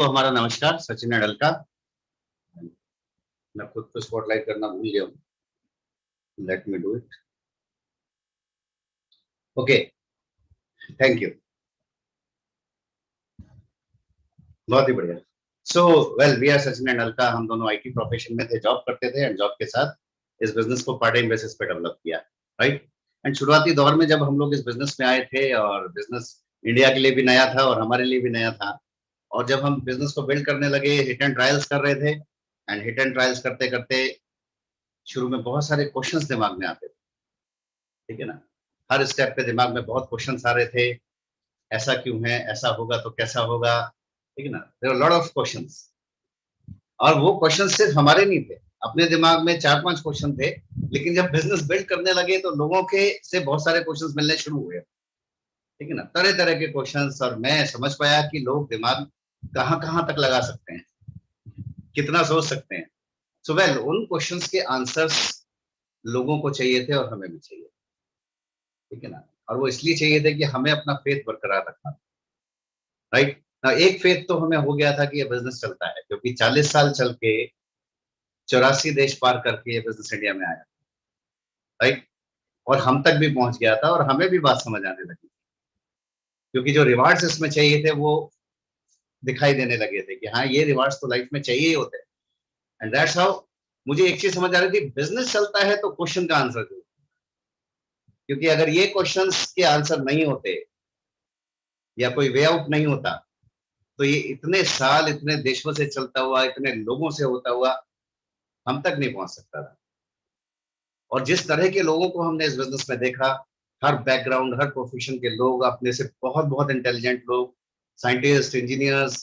तो हमारा नमस्कार, सचिन अडलका। मैं खुद को स्पॉटलाइट करना भूल गया हूँ, let me do it. Okay, thank you, बहुत ही बढ़िया। So well, we are Sachin अडलका। हम दोनों आईटी प्रोफेशन में थे, जॉब करते थे, एंड जॉब के साथ इस बिजनेस को पार्ट टाइम बेसिस पे डेवलप किया, राइट। एंड शुरुआती दौर में जब हम लोग इस बिजनेस में आए थे, और बिजनेस इंडिया के लिए भी नया था और हमारे लिए भी नया था, और जब हम बिजनेस को बिल्ड करने लगे, हिट एंड ट्रायल्स कर रहे थे, एंड हिट एंड ट्रायल्स करते करते शुरू में बहुत सारे क्वेश्चंस दिमाग में आते थे, ठीक है ना। हर स्टेप पे दिमाग में बहुत क्वेश्चंस आ रहे थे। ऐसा क्यों है, ऐसा होगा तो कैसा होगा, ठीक है ना। There are lot of questions, और वो क्वेश्चंस सिर्फ हमारे नहीं थे, अपने दिमाग में 4-5 क्वेश्चन थे। लेकिन जब बिजनेस बिल्ड करने लगे तो लोगों के से बहुत सारे क्वेश्चंस मिलने शुरू हुए, ठीक है ना, तरह तरह के क्वेश्चंस। और मैं समझ पाया कि लोग दिमाग कहाँ कहाँ तक लगा सकते हैं, कितना सोच सकते हैं। सो वेल, उन क्वेश्चंस के आंसर्स लोगों को चाहिए थे और हमें भी चाहिए, ठीक है ना। और वो इसलिए चाहिए थे कि हमें अपना फेथ बरकरार रखना, राइट। एक फेथ तो हमें हो गया था कि ये बिजनेस चलता है, क्योंकि 40 साल चल के 84 देश पार करके ये बिजनेस इंडिया में आया, राइट। और हम तक भी पहुंच गया था, और हमें भी बात समझ आने लगी, क्योंकि जो रिवार्ड्स इसमें चाहिए थे वो दिखाई देने लगे थे कि हाँ, ये रिवार्ड्स तो लाइफ में चाहिए ही होते हैं। एंड दैट्स हाउ मुझे एक चीज समझ आ रही थी, बिजनेस चलता है तो क्वेश्चन का आंसर दो। क्योंकि अगर ये क्वेश्चंस के आंसर नहीं होते, या कोई वे आउट नहीं होता, तो ये इतने साल, इतने देशों से चलता हुआ, इतने लोगों से होता हुआ हम तक नहीं पहुंच सकता था। और जिस तरह के लोगों को हमने इस बिजनेस में देखा, हर बैकग्राउंड, हर प्रोफेशन के लोग, अपने से बहुत बहुत इंटेलिजेंट लोग, साइंटिस्ट, इंजीनियर्स,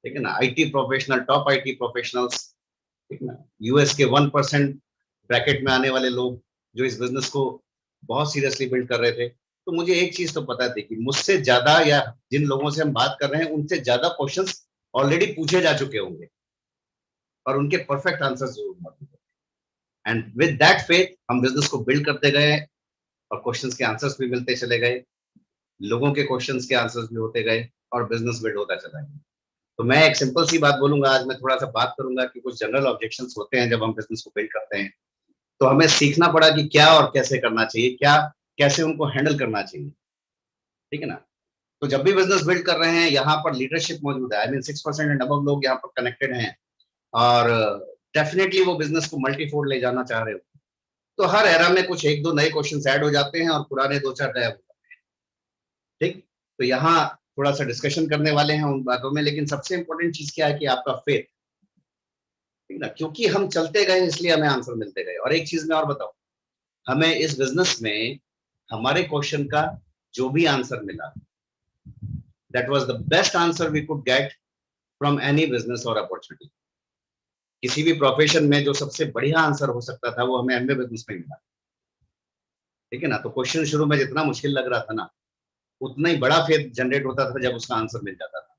ठीक है ना, IT professional, top IT professionals, ठीक है ना, यूएस के 1% ब्रैकेट में आने वाले लोग जो इस बिजनेस को बहुत सीरियसली बिल्ड कर रहे थे। तो मुझे एक चीज तो पता थी कि मुझसे ज्यादा, या जिन लोगों से हम बात कर रहे हैं उनसे ज्यादा क्वेश्चंस ऑलरेडी पूछे जा चुके होंगे, और उनके परफेक्ट आंसर्स जरूर मौजूद है। एंड विद दैट फेथ हम बिजनेस को बिल्ड करते गए, और क्वेश्चंस के आंसर्स भी मिलते चले गए, लोगों के क्वेश्चंस के आंसर्स भी होते गए, और बिजनेस बिल्ड होता चला गया। तो मैं एक सिंपल सी बात बोलूंगा, आज मैं थोड़ा सा बात करूंगा कि कुछ जनरल ऑब्जेक्शंस होते हैं जब हम बिजनेस को बिल्ड करते हैं। तो हमें सीखना पड़ा कि क्या और कैसे करना चाहिए, क्या कैसे उनको हैंडल करना चाहिए, ठीक है ना। तो जब भी बिजनेस बिल्ड कर रहे हैं, यहाँ पर लीडरशिप मौजूद है। आई मीन 6% एंड अबव लोग यहाँ पर कनेक्टेड हैं, और डेफिनेटली वो बिजनेस को मल्टीफोल्ड ले जाना चाह रहे हो। तो हर एरा में कुछ एक दो नए क्वेश्चन ऐड हो जाते हैं, और पुराने दो चार गायब हो जाते हैं, ठीक। तो यहाँ थोड़ा सा डिस्कशन करने वाले हैं उन बातों में। लेकिन सबसे इंपॉर्टेंट चीज क्या है कि आपका फेथ, ठीक ना, क्योंकि हम चलते गए इसलिए हमें आंसर मिलते गए। और एक चीज मैं और बताऊं, हमें इस बिजनेस में हमारे क्वेश्चन का जो भी आंसर मिला, that was the best answer we could get from any business और अपॉर्चुनिटी। किसी भी प्रोफेशन में जो सबसे बढ़िया आंसर हो सकता था, वो हमें एमबीए बिजनेस में मिला, ठीक है ना। तो क्वेश्चन शुरू में जितना मुश्किल लग रहा था ना, उतना ही बड़ा फेथ जनरेट होता था जब उसका आंसर मिल जाता था,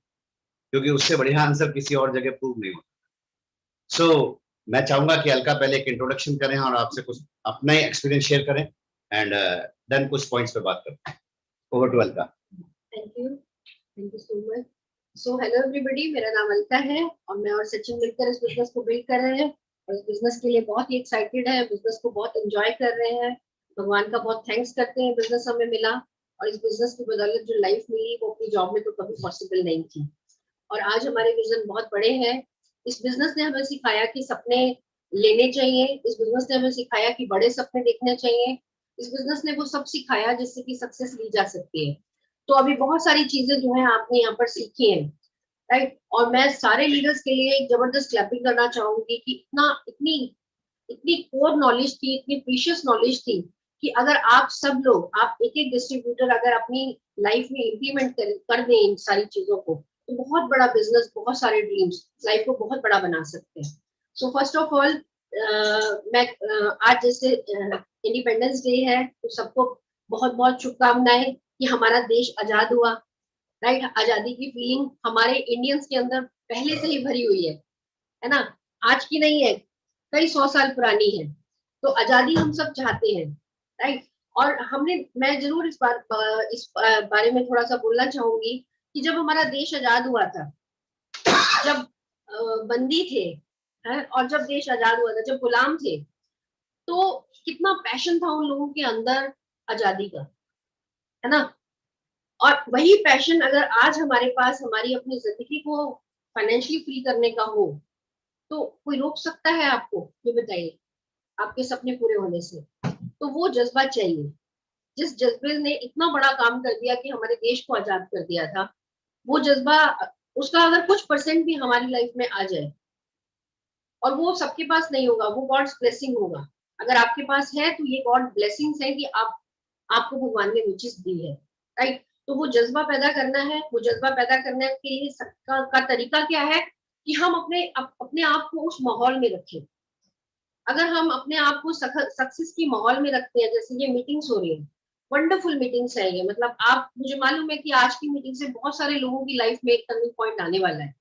क्योंकि उससे बढ़िया आंसर किसी और जगह प्रूव नहीं होता। सो मैं चाहूंगा कि अलका पहले एक इंट्रोडक्शन करें, और आपसे कुछ अपना ही एक्सपीरियंस शेयर करें, एंड देन कुछ पॉइंट्स पे बात करते हैं। Over to Alka. Thank you so much. So hello everybody, मेरा नाम अलका है, और मैं और सचिन मिलकर इस बिजनेस को बिल्ड कर रहे हैं, और इस बिजनेस के लिए बहुत ही एक्साइटेड है, बिजनेस को बहुत एंजॉय कर रहे हैं। भगवान का बहुत थैंक्स करते हैं, बिजनेस हमें मिला, और इस बिजनेस की बदौलत जो लाइफ मिली वो अपनी जॉब में तो कभी पॉसिबल नहीं थी। और आज हमारे विजन बहुत बड़े हैं। इस बिजनेस ने हमें सिखाया कि सपने लेने चाहिए, इस बिजनेस ने हमें सिखाया कि बड़े सपने देखने चाहिए, इस बिजनेस ने वो सब सिखाया जिससे कि सक्सेस ली जा सकती है। तो अभी बहुत सारी चीजें जो है आपने यहाँ पर सीखी है, राइट। और मैं सारे लीडर्स के लिए एक जबरदस्त क्लैपिंग करना चाहूंगी कि इतना इतनी इतनी कोर नॉलेज थी, इतनी प्रीशियस नॉलेज थी, कि अगर आप सब लोग, आप एक एक डिस्ट्रीब्यूटर अगर अपनी लाइफ में इम्प्लीमेंट कर दें इन सारी चीजों को, तो बहुत बड़ा बिजनेस, बहुत सारे ड्रीम्स, लाइफ को बहुत बड़ा बना सकते हैं। सो फर्स्ट ऑफ ऑल, मैं आज जैसे इंडिपेंडेंस डे है, तो सबको बहुत बहुत शुभकामनाएं कि हमारा देश आजाद हुआ, राइट। आजादी की फीलिंग हमारे इंडियंस के अंदर पहले से ही भरी हुई है ना। आज की नहीं है, कई 100 साल पुरानी है। तो आजादी हम सब चाहते हैं, राइट। और मैं जरूर इस बारे में थोड़ा सा बोलना चाहूंगी कि जब हमारा देश आजाद हुआ था, जब बंदी थे, है, और जब देश आजाद हुआ था, जब गुलाम थे, तो कितना पैशन था उन लोगों के अंदर आजादी का, है ना। और वही पैशन अगर आज हमारे पास हमारी अपनी जिंदगी को फाइनेंशियली फ्री करने का हो, तो कोई रोक सकता है आपको? ये बताइए, आपके सपने पूरे होने से। तो वो जज्बा चाहिए, जिस जज्बे ने इतना बड़ा काम कर दिया कि हमारे देश को आजाद कर दिया था, वो जज्बा, उसका अगर कुछ परसेंट भी हमारी लाइफ में आ जाए, और वो सबके पास नहीं होगा, वो गॉड्स ब्लेसिंग होगा। अगर आपके पास है तो ये गॉड ब्लेसिंग्स है कि आपको भगवान ने वो चीज दी है, राइट। तो वो जज्बा पैदा करना है, वो जज्बा पैदा करने के लिए का तरीका क्या है कि हम अपने आप को उस माहौल में रखें। अगर हम अपने आप को सक्सेस की माहौल में रखते हैं, जैसे ये मीटिंग्स हो रही है, वंडरफुल मीटिंग्स है ये, मतलब आप, मुझे मालूम है कि आज की मीटिंग से बहुत सारे लोगों की लाइफ में एक टर्निंग पॉइंट आने वाला है,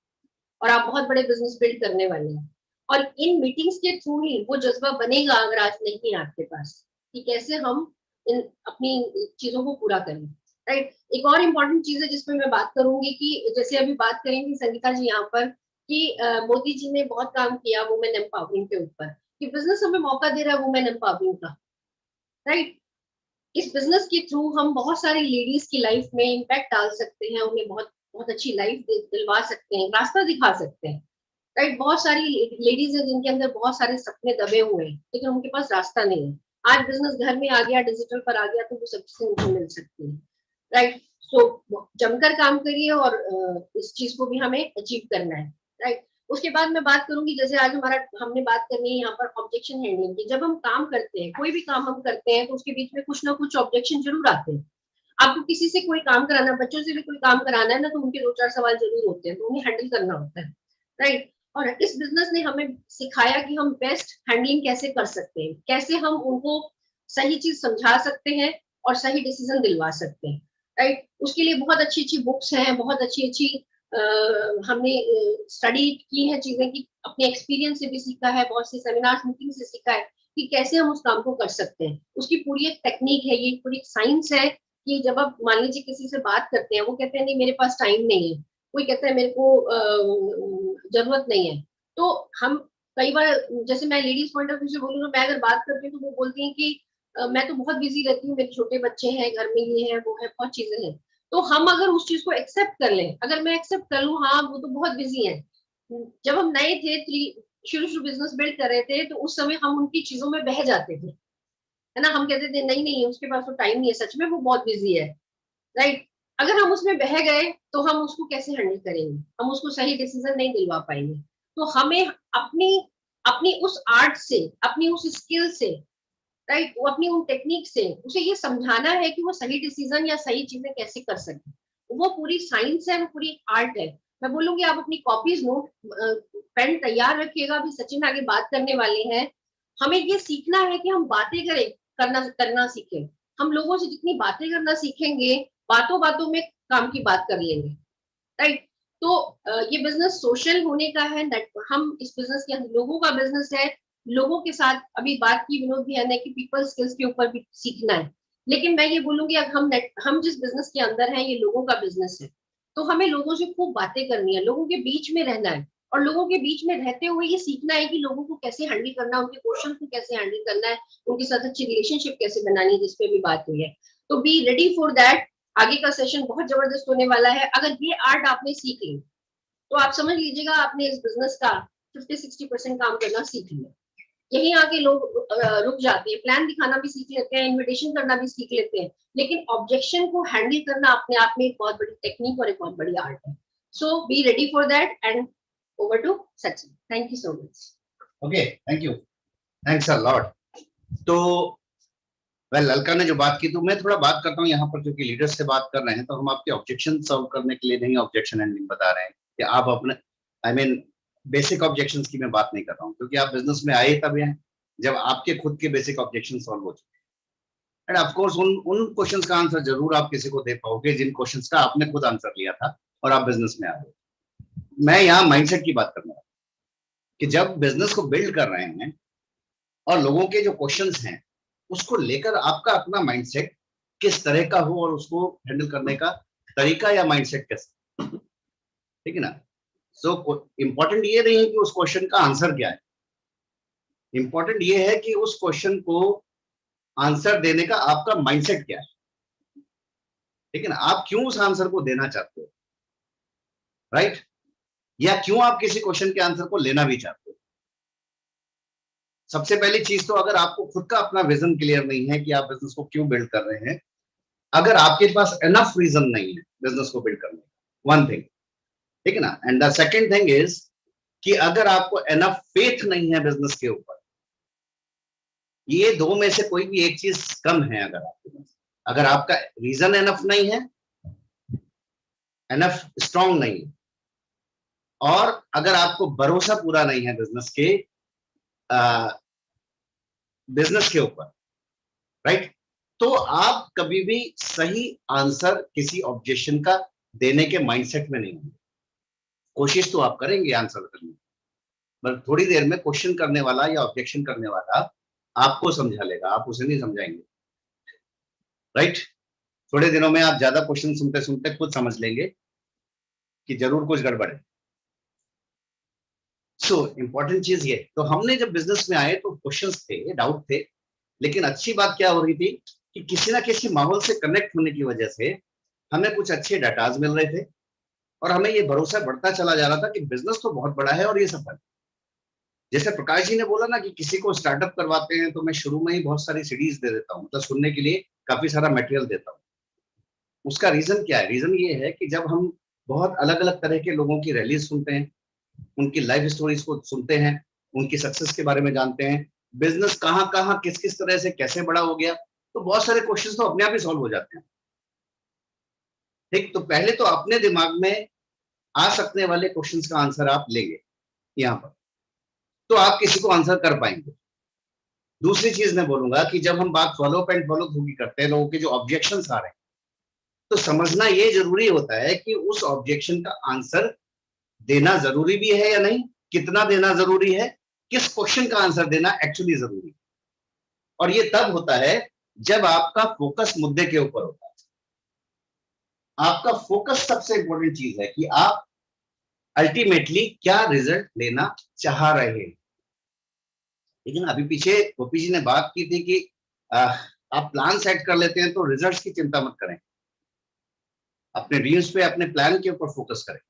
और आप बहुत बड़े बिजनेस बिल्ड करने वाले हैं। और इन मीटिंग्स के थ्रू ही वो जज्बा बनेगा, अगर आज नहीं है आपके पास, कि कैसे हम इन अपनी चीजों को पूरा करें, राइट। एक और इम्पोर्टेंट चीज है जिसपे मैं बात करूंगी, कि जैसे अभी बात करेंगे संगीता जी यहाँ पर, कि मोदी जी ने बहुत काम किया वुमेन एम्पावरिंग के ऊपर, कि बिजनेस हमें मौका दे रहा है वुमेन एम्पावरिंग का, राइट। इस बिजनेस के थ्रू हम बहुत सारी लेडीज की लाइफ में इम्पैक्ट डाल सकते हैं, उन्हें बहुत बहुत अच्छी लाइफ दिलवा सकते हैं, रास्ता दिखा सकते हैं, राइट। बहुत सारी लेडीज है जिनके अंदर बहुत सारे सपने दबे हुए हैं, लेकिन उनके पास रास्ता नहीं है। आज बिजनेस घर में आ गया, डिजिटल पर आ गया, तो वो सब चीजें उनको मिल सकती है, राइट। सो जमकर काम करिए, और इस चीज को भी हमें अचीव करना है, राइट। उसके बाद मैं बात करूंगी, जैसे आज हमने बात करनी है यहाँ पर ऑब्जेक्शन हैंडलिंग की। जब हम काम करते हैं, कोई भी काम हम करते हैं, तो उसके बीच में कुछ ना कुछ ऑब्जेक्शन जरूर आते हैं। आपको किसी से कोई काम कराना, बच्चों से भी कोई काम कराना है ना, तो उनके दो चार सवाल जरूर होते हैं, तो उन्हें हैंडल करना होता है, राइट। और इस बिजनेस ने हमें सिखाया कि हम बेस्ट हैंडलिंग कैसे कर सकते हैं, कैसे हम उनको सही चीज समझा सकते हैं और सही डिसीजन दिलवा सकते हैं, राइट। उसके लिए बहुत अच्छी अच्छी बुक्स हैं, बहुत अच्छी अच्छी हमने स्टडी की है चीजें, की अपने एक्सपीरियंस से भी सीखा है, बहुत से सेमिनार मीटिंग से सीखा है कि कैसे हम उस काम को कर सकते हैं। उसकी पूरी एक टेक्निक है, ये पूरी साइंस है, कि जब आप मान लीजिए किसी से बात करते हैं, वो कहते हैं नहीं मेरे पास टाइम नहीं है, कोई कहता है मेरे को जरूरत नहीं है, तो हम कई बार, जैसे मैं लेडीज पॉइंट ऑफ व्यू से बोलूँ, मैं अगर बात करती हूँ तो वो बोलती हैं कि मैं तो बहुत बिजी रहती हूँ, मेरे छोटे बच्चे हैं, घर में ये है वो है, बहुत चीजें हैं। तो हम अगर उस चीज को एक्सेप्ट कर लें, अगर मैं एक्सेप्ट कर लूँ, हाँ वो तो बहुत बिजी है। जब हम नए थे, शुरू शुरू बिजनेस बिल्ड कर रहे थे, तो उस समय हम उनकी चीजों में बह जाते थे, है ना। हम कहते थे नहीं नहीं उसके पास तो टाइम नहीं है, सच में वो बहुत बिजी है, राइट। अगर हम उसमें बह गए, तो हम उसको कैसे हैंडल करेंगे, हम उसको सही डिसीजन नहीं दिलवा पाएंगे। तो हमें अपनी अपनी उस आर्ट से, अपनी उस स्किल से, राइट, वो अपनी उन टेक्निक से उसे ये समझाना है कि वो सही डिसीजन या सही चीजें कैसे कर सके। वो पूरी साइंस है, वो पूरी आर्ट है। मैं बोलूंगी आप अपनी कॉपीज, नोट, पेन तैयार रखिएगा, अभी सचिन आगे बात करने वाले हैं। हमें ये सीखना है कि हम बातें करें, करना करना सीखें। हम लोगों से जितनी बातें करना सीखेंगे, बातों बातों में काम की बात कर लेंगे, राइट। तो ये बिजनेस सोशल होने का है, हम इस बिजनेस के अंदर लोगों का बिजनेस है, लोगों के साथ, अभी बात की विनोद भैया ने कि पीपल स्किल्स के ऊपर भी सीखना है। लेकिन मैं ये बोलूंगी, अब हम जिस बिजनेस के अंदर हैं, ये लोगों का बिजनेस है, तो हमें लोगों से खूब बातें करनी है, लोगों के बीच में रहना है, और लोगों के बीच में रहते हुए ये सीखना है कि लोगों को कैसे हैंडल करना है, उनके क्वेश्चन को कैसे हैंडल करना है, उनके साथ अच्छी रिलेशनशिप कैसे बनानी है, जिसपे भी बात हुई है। तो बी रेडी फॉर दैट। आगे का सेशन बहुत जबरदस्त होने वाला है। अगर ये आर्ट आपने सीख ली, तो आप समझ लीजिएगा आपने इस बिजनेस का 50-60% काम करना सीख लिया। यहीं आके लोग रुक जाते हैं, प्लान दिखाना भी सीख लेते हैं, इनविटेशन करना भी सीख लेते हैं, लेकिन ऑब्जेक्शन को हैंडल करना अपने आप में एक बहुत बड़ी टेक्निक और एक बहुत बड़ी आर्ट है। So be ready for that, and over to Sachin. Thank you so much. Okay, thank you, thanks a lot. तो वेल, अलका ने जो बात की, तो मैं थोड़ा बात करता हूँ यहाँ पर, क्योंकि लीडर्स से बात कर रहे हैं, तो हम आपके ऑब्जेक्शन सॉल्व करने के लिए नहीं ऑब्जेक्शन हैंडलिंग बता रहे हैं, कि आप अपने, आई मीन बेसिक ऑब्जेक्शंस की मैं बात नहीं कर रहा हूँ, क्योंकि आप बिजनेस में आए तब हैं जब आपके खुद के बेसिक ऑब्जेक्शन सॉल्व हो चुके हैं। एंड ऑफ कोर्स उन उन क्वेश्चंस का आंसर जरूर आप किसी को दे पाओगे जिन क्वेश्चंस का आपने खुद आंसर लिया था और आप बिजनेस में आ गए। मैं यहाँ माइंडसेट की बात करना, कि जब बिजनेस को बिल्ड कर रहे हैं और लोगों के जो क्वेश्चंस हैं उसको लेकर आपका अपना माइंडसेट किस तरह का हो और उसको हैंडल करने का तरीका या माइंडसेट कैसा, ठीक है ना। सो इंपॉर्टेंट ये नहीं है कि उस क्वेश्चन का आंसर क्या है, इंपॉर्टेंट ये है कि उस क्वेश्चन को आंसर देने का आपका माइंडसेट क्या है। ठीक है ना, आप क्यों उस आंसर को देना चाहते हो, राइट, या क्यों आप किसी क्वेश्चन के आंसर को लेना भी चाहते हो। सबसे पहली चीज तो अगर आपको खुद का अपना विजन क्लियर नहीं है कि आप बिजनेस को क्यों बिल्ड कर रहे हैं, अगर आपके पास एनफ रीजन नहीं है बिजनेस को बिल्ड करने का, वन थिंग, ठीक है ना। And the second thing is कि अगर आपको एनफ फेथ नहीं है बिजनेस के ऊपर, ये दो में से कोई भी एक चीज कम है अगर आपके पास, अगर आपका रीजन एनफ नहीं है, एनफ स्ट्रांग नहीं है, और अगर आपको भरोसा पूरा नहीं है बिजनेस के ऊपर, राइट, तो आप कभी भी सही आंसर किसी ऑब्जेक्शन का देने के माइंडसेट में नहीं होंगे। कोशिश तो आप करेंगे आंसर करने, पर थोड़ी देर में क्वेश्चन करने वाला या ऑब्जेक्शन करने वाला आपको समझा लेगा, आप उसे नहीं समझाएंगे, राइट। थोड़े दिनों में आप ज्यादा क्वेश्चन सुनते सुनते खुद समझ लेंगे कि जरूर कुछ गड़बड़ है। सो इंपॉर्टेंट चीज ये, तो हमने जब बिजनेस में आए तो क्वेश्चंस थे, डाउट थे, लेकिन अच्छी बात क्या हो रही थी कि किसी ना किसी माहौल से कनेक्ट होने की वजह से हमें कुछ अच्छे डाटाज मिल रहे थे, और हमें ये भरोसा बढ़ता चला जा रहा था कि बिजनेस तो बहुत बड़ा है और ये सफल है। जैसे प्रकाश जी ने बोला ना कि किसी को स्टार्टअप करवाते हैं तो मैं शुरू में ही बहुत सारी सीरीज दे देता हूँ, मतलब सुनने के लिए काफी सारा मटेरियल देता हूँ। उसका रीजन क्या है, रीजन ये है कि जब हम बहुत अलग अलग तरह के लोगों की रैलीज सुनते हैं, उनकी लाइफ स्टोरीज को सुनते हैं, उनकी सक्सेस के बारे में जानते हैं, बिजनेस कहाँ कहाँ किस किस तरह से कैसे बड़ा हो गया, तो बहुत सारे क्वेश्चंस तो अपने आप ही सॉल्व हो जाते हैं। ठीक, तो पहले तो अपने दिमाग में आ सकने वाले क्वेश्चंस का आंसर आप लेंगे यहाँ पर, तो आप किसी को आंसर कर पाएंगे। दूसरी चीज मैं बोलूंगा कि जब हम बात follow up and follow through की करते हैं, लोगों के जो ऑब्जेक्शंस आ रहे हैं, तो समझना ये जरूरी होता है कि उस ऑब्जेक्शन का आंसर देना जरूरी भी है या नहीं, कितना देना जरूरी है, किस क्वेश्चन का आंसर देना एक्चुअली जरूरी है। और ये तब होता है जब आपका फोकस मुद्दे के ऊपर होता है। आपका फोकस सबसे इंपॉर्टेंट चीज है कि आप अल्टीमेटली क्या रिजल्ट लेना चाह रहे हैं। लेकिन अभी पीछे गोपी जी ने बात की थी कि आप प्लान सेट कर लेते हैं तो रिजल्ट्स की चिंता मत करें, अपने ड्रीम्स पे, अपने प्लान के ऊपर फोकस करें।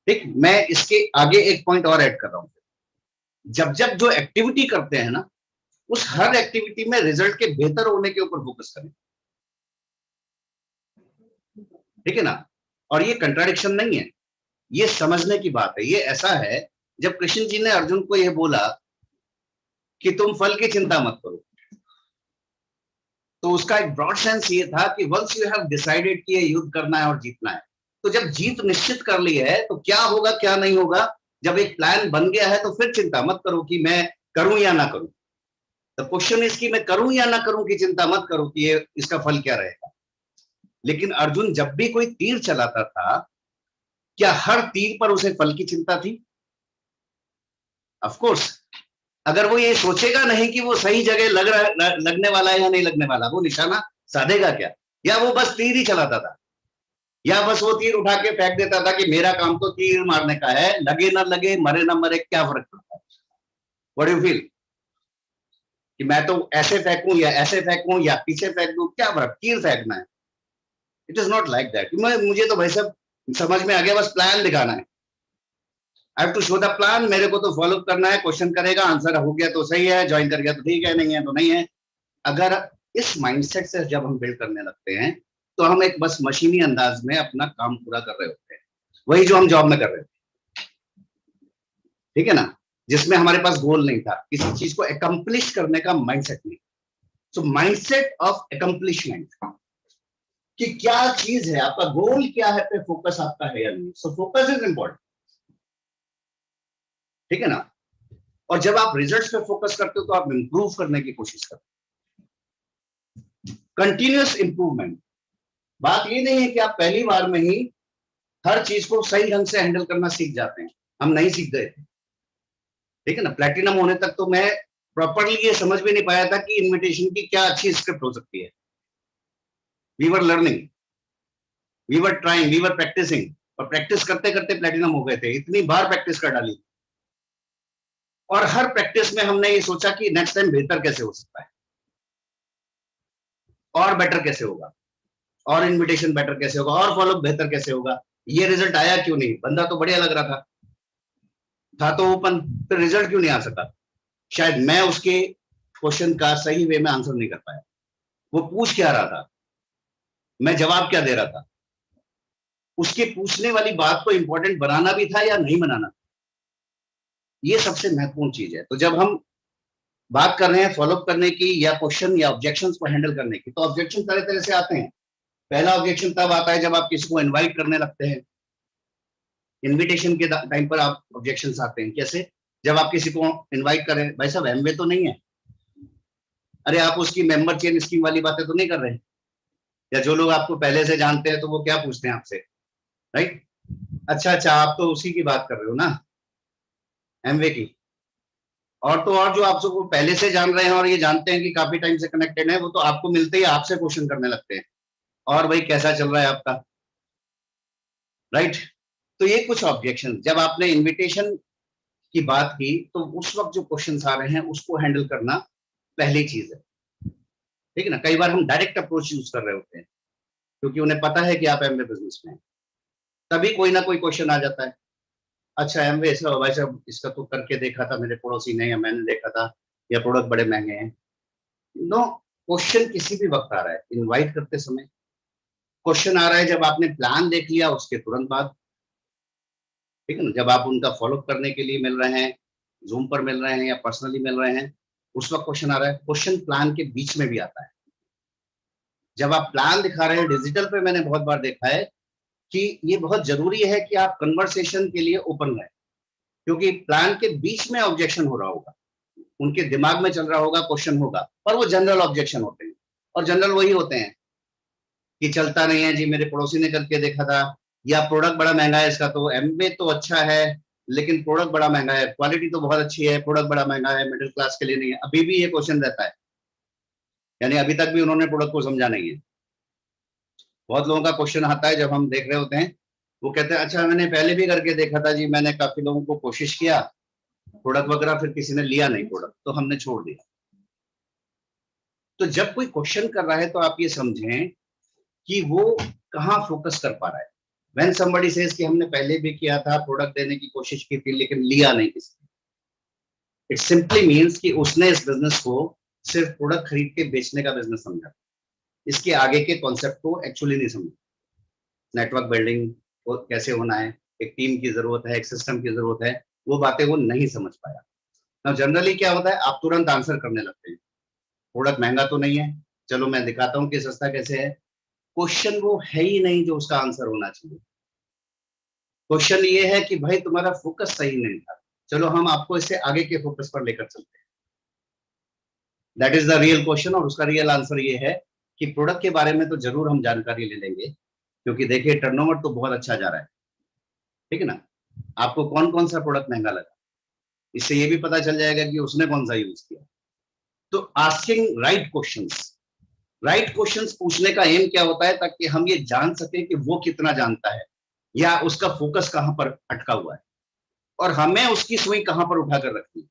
ठीक, मैं इसके आगे एक पॉइंट और ऐड कर रहा हूं, जब जब जो एक्टिविटी करते हैं ना, उस हर एक्टिविटी में रिजल्ट के बेहतर होने के ऊपर फोकस करें। ठीक है ना, और ये कंट्राडिक्शन नहीं है, ये समझने की बात है। ये ऐसा है, जब कृष्ण जी ने अर्जुन को यह बोला कि तुम फल की चिंता मत करो, तो उसका एक ब्रॉड सेंस ये था कि वंस यू हैव डिसाइडेड कि ये युद्ध करना है और जीतना है, तो जब जीत निश्चित कर ली है तो क्या होगा क्या नहीं होगा, जब एक प्लान बन गया है तो फिर चिंता मत करो कि मैं करूं या ना करूं। द क्वेश्चन इज कि मैं करूं या ना करूं की चिंता मत करो कि ये इसका फल क्या रहेगा। लेकिन अर्जुन जब भी कोई तीर चलाता था, क्या हर तीर पर उसे फल की चिंता थी? ऑफ कोर्स, अगर वो ये सोचेगा नहीं कि वो सही जगह लगने वाला है या नहीं लगने वाला, वो निशाना साधेगा क्या? या वो बस तीर ही चलाता था, या बस वो तीर उठा के फेंक देता था कि मेरा काम तो तीर मारने का है, लगे ना लगे, मरे ना मरे, क्या फर्क पड़ता है? व्हाट यू फील कि मैं तो ऐसे फेंकूं या ऐसे फेंकूं या पीछे फेंक दूं, क्या फर्क, तीर फेंकना है। It is not like that. मुझे तो भाई सब समझ में आ गया, बस प्लान दिखाना है। I have to show the plan, मेरे को तो फॉलो करना है, क्वेश्चन करेगा, आंसर हो गया तो सही है, ज्वाइन कर गया तो ठीक है, नहीं है तो नहीं है। अगर इस माइंडसेट से जब हम बिल्ड करने लगते हैं, तो हम एक बस मशीनी अंदाज में अपना काम पूरा कर रहे होते हैं, वही जो हम जॉब में कर रहे थे। ठीक है ना, जिसमें हमारे पास गोल नहीं था, किसी चीज को एकम्प्लिश करने का माइंडसेट नहीं। सो माइंडसेट ऑफ एकम्प्लिशमेंट, कि क्या चीज है, आपका गोल क्या है, पे फोकस आपका है या नहीं। So focus is important. ठीक है ना, और जब आप रिजल्ट्स पे फोकस करते हो तो आप इंप्रूव करने की कोशिश करते हो, कंटिन्यूअस इंप्रूवमेंट। बात ये नहीं है कि आप पहली बार में ही हर चीज को सही ढंग से हैंडल करना सीख जाते हैं, हम नहीं सीख गए थे। ठीक है ना, प्लेटिनम होने तक तो मैं प्रॉपरली ये समझ भी नहीं पाया था कि इन्विटेशन की क्या अच्छी स्क्रिप्ट हो सकती है। We were learning, we were trying, we were practising, और प्रैक्टिस करते करते प्लेटिनम हो गए थे, इतनी बार प्रैक्टिस कर डाली। और हर प्रैक्टिस में हमने ये सोचा कि नेक्स्ट टाइम बेहतर कैसे हो सकता है, और बेटर कैसे होगा, और इनविटेशन बेटर कैसे होगा, और फॉलोअप बेहतर कैसे होगा। ये रिजल्ट आया क्यों नहीं? बंदा तो बढ़िया लग रहा था तो ओपन, फिर रिजल्ट क्यों नहीं आ सका? शायद मैं उसके क्वेश्चन का सही वे में आंसर नहीं कर पाया। वो पूछ क्या रहा था, मैं जवाब क्या दे रहा था, उसके पूछने वाली बात को इंपॉर्टेंट बनाना भी था या नहीं बनाना, ये सबसे महत्वपूर्ण चीज है। तो जब हम बात कर रहे हैं फॉलोअप करने की या क्वेश्चन या ऑब्जेक्शंस को हैंडल करने की, तो ऑब्जेक्शन तरह तरह से आते हैं। पहला ऑब्जेक्शन तब आता है जब आप किसी को इनवाइट करने लगते हैं। इनविटेशन के टाइम पर आप ऑब्जेक्शंस आते हैं। कैसे? जब आप किसी को इनवाइट करें, भाई साहब एमवे तो नहीं है, अरे आप उसकी मेंबर चेन स्कीम वाली बातें तो नहीं कर रहे हैं? या जो लोग आपको पहले से जानते हैं तो वो क्या पूछते हैं आपसे, राइट? अच्छा अच्छा, आप तो उसी की बात कर रहे हो ना, एमवे की। और तो और जो आपसे वो पहले से जान रहे हैं और ये जानते हैं कि काफी टाइम से कनेक्टेड है, वो तो आपको मिलते ही आपसे क्वेश्चन करने लगते हैं, और भाई कैसा चल रहा है आपका, राइट? तो ये कुछ ऑब्जेक्शन, जब आपने इनविटेशन की बात की तो उस वक्त जो क्वेश्चंस आ रहे हैं उसको हैंडल करना पहली चीज है। ठीक है ना? कई बार हम डायरेक्ट अप्रोच यूज कर रहे होते हैं क्योंकि उन्हें पता है कि आप एमवे बिजनेस में हैं, तभी कोई ना कोई क्वेश्चन आ जाता है। अच्छा एमवे ऐसा भाई साहब, इसका तो करके देखा था मेरे पड़ोसी ने, या मैंने देखा था, या प्रोडक्ट बड़े महंगे हैं। नो, क्वेश्चन किसी भी वक्त आ रहा है, इनवाइट करते समय क्वेश्चन आ रहा है, जब आपने प्लान देख लिया उसके तुरंत बाद, ठीक है ना, जब आप उनका फॉलोअप करने के लिए मिल रहे हैं, जूम पर मिल रहे हैं या पर्सनली मिल रहे हैं, उस वक्त क्वेश्चन आ रहा है। क्वेश्चन प्लान के बीच में भी आता है। जब आप प्लान दिखा रहे हैं डिजिटल पे, मैंने बहुत बार देखा है कि ये बहुत जरूरी है कि आप कन्वर्सेशन के लिए ओपन रहें, क्योंकि प्लान के बीच में ऑब्जेक्शन हो रहा होगा, उनके दिमाग में चल रहा होगा, क्वेश्चन होगा, पर वो जनरल ऑब्जेक्शन होते हैं। और जनरल वही होते हैं कि चलता नहीं है जी, मेरे पड़ोसी ने करके देखा था, या प्रोडक्ट बड़ा महंगा है इसका, तो एमबे तो अच्छा है लेकिन प्रोडक्ट बड़ा महंगा है, क्वालिटी तो बहुत अच्छी है, प्रोडक्ट बड़ा महंगा है, मिडिल क्लास के लिए नहीं है। अभी भी ये क्वेश्चन रहता है, यानी अभी तक भी उन्होंने प्रोडक्ट को समझा नहीं है। बहुत लोगों का क्वेश्चन आता है जब हम देख रहे होते हैं, वो कहते हैं अच्छा मैंने पहले भी करके देखा था जी, मैंने काफी लोगों को कोशिश किया प्रोडक्ट वगैरह, फिर किसी ने लिया नहीं प्रोडक्ट, तो हमने छोड़ दिया। तो जब कोई क्वेश्चन कर रहा है तो आप ये समझें कि वो कहाँ फोकस कर पा रहा है। When somebody says कि हमने पहले भी किया था, प्रोडक्ट देने की कोशिश की थी लेकिन लिया नहीं किसी ने, इट सिंपली मीन्स कि उसने इस बिजनेस को सिर्फ प्रोडक्ट खरीद के बेचने का बिजनेस समझा, इसके आगे के कॉन्सेप्ट को एक्चुअली नहीं समझा। नेटवर्क बिल्डिंग को कैसे होना है, एक टीम की जरूरत है, एक सिस्टम की जरूरत है, वो बातें वो नहीं समझ पाया। ना जनरली क्या होता है, आप तुरंत आंसर करने लगते हैं, प्रोडक्ट महंगा तो नहीं है, चलो मैं दिखाता हूँ कि सस्ता कैसे है। क्वेश्चन वो है ही नहीं जो उसका आंसर होना चाहिए। क्वेश्चन ये है कि भाई तुम्हारा फोकस सही नहीं था, चलो हम आपको इससे आगे के फोकस पर लेकर चलते हैं। That is the real question, और उसका रियल आंसर ये है कि प्रोडक्ट के बारे में तो जरूर हम जानकारी ले लेंगे, क्योंकि देखिए टर्नओवर तो बहुत अच्छा जा रहा है, ठीक है ना। आपको कौन कौन सा प्रोडक्ट महंगा लगा, इससे ये भी पता चल जाएगा कि उसने कौन सा यूज किया। तो asking right questions, right questions पूछने का एम क्या होता है, ताकि हम ये जान सकें कि वो कितना जानता है या उसका फोकस कहां पर अटका हुआ है, और हमें उसकी सुई कहां पर उठाकर रखनी है।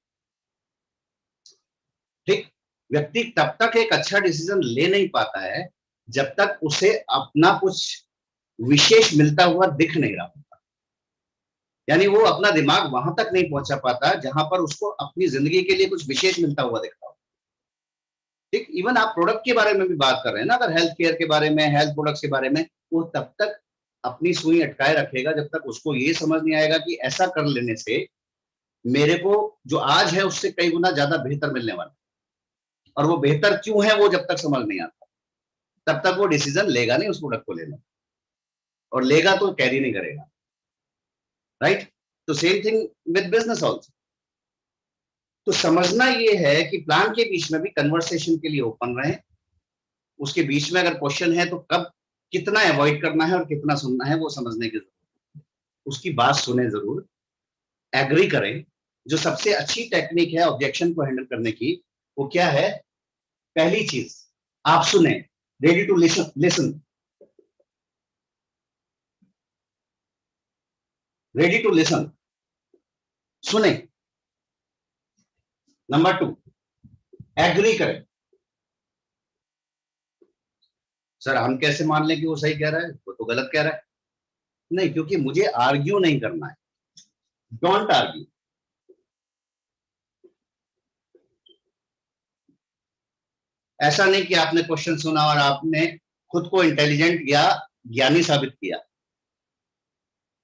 ठीक, व्यक्ति तब तक एक अच्छा डिसीजन ले नहीं पाता है जब तक उसे अपना कुछ विशेष मिलता हुआ दिख नहीं रहा होता, यानी वो अपना दिमाग वहां तक नहीं पहुंचा पाता जहां पर उसको अपनी जिंदगी के लिए कुछ विशेष मिलता हुआ दिखता हो। ठीक, इवन आप प्रोडक्ट के बारे में भी बात कर रहे हैं ना, अगर हेल्थ केयर के बारे में, हेल्थ प्रोडक्ट्स के बारे में, वो तब तक अपनी सुई अटकाए रखेगा जब तक उसको ये समझ नहीं आएगा कि ऐसा कर लेने से मेरे को जो आज है उससे कई गुना ज्यादा बेहतर मिलने वाला है, और वो बेहतर क्यों है वो जब तक समझ नहीं आता तब तक वो डिसीजन लेगा नहीं उस प्रोडक्ट को लेने, और लेगा तो कैरी नहीं करेगा, राइट? तो same thing with business also. तो समझना ये है कि प्लान के बीच में भी कन्वर्सेशन के लिए ओपन रहे, उसके बीच में अगर क्वेश्चन है तो कब कितना अवॉइड करना है और कितना सुनना है वो समझने की जरूरत है। उसकी बात सुने जरूर, एग्री करें। जो सबसे अच्छी टेक्निक है ऑब्जेक्शन को हैंडल करने की, वो क्या है? पहली चीज, आप सुने, ready to listen listen. Ready to listen, सुने। नंबर 2, एग्री करें। सर हम कैसे मान लें कि वो सही कह रहा है, वो तो गलत कह रहा है? नहीं, क्योंकि मुझे आर्ग्यू नहीं करना है। Don't argue. ऐसा नहीं कि आपने क्वेश्चन सुना और आपने खुद को इंटेलिजेंट या ज्ञानी साबित किया।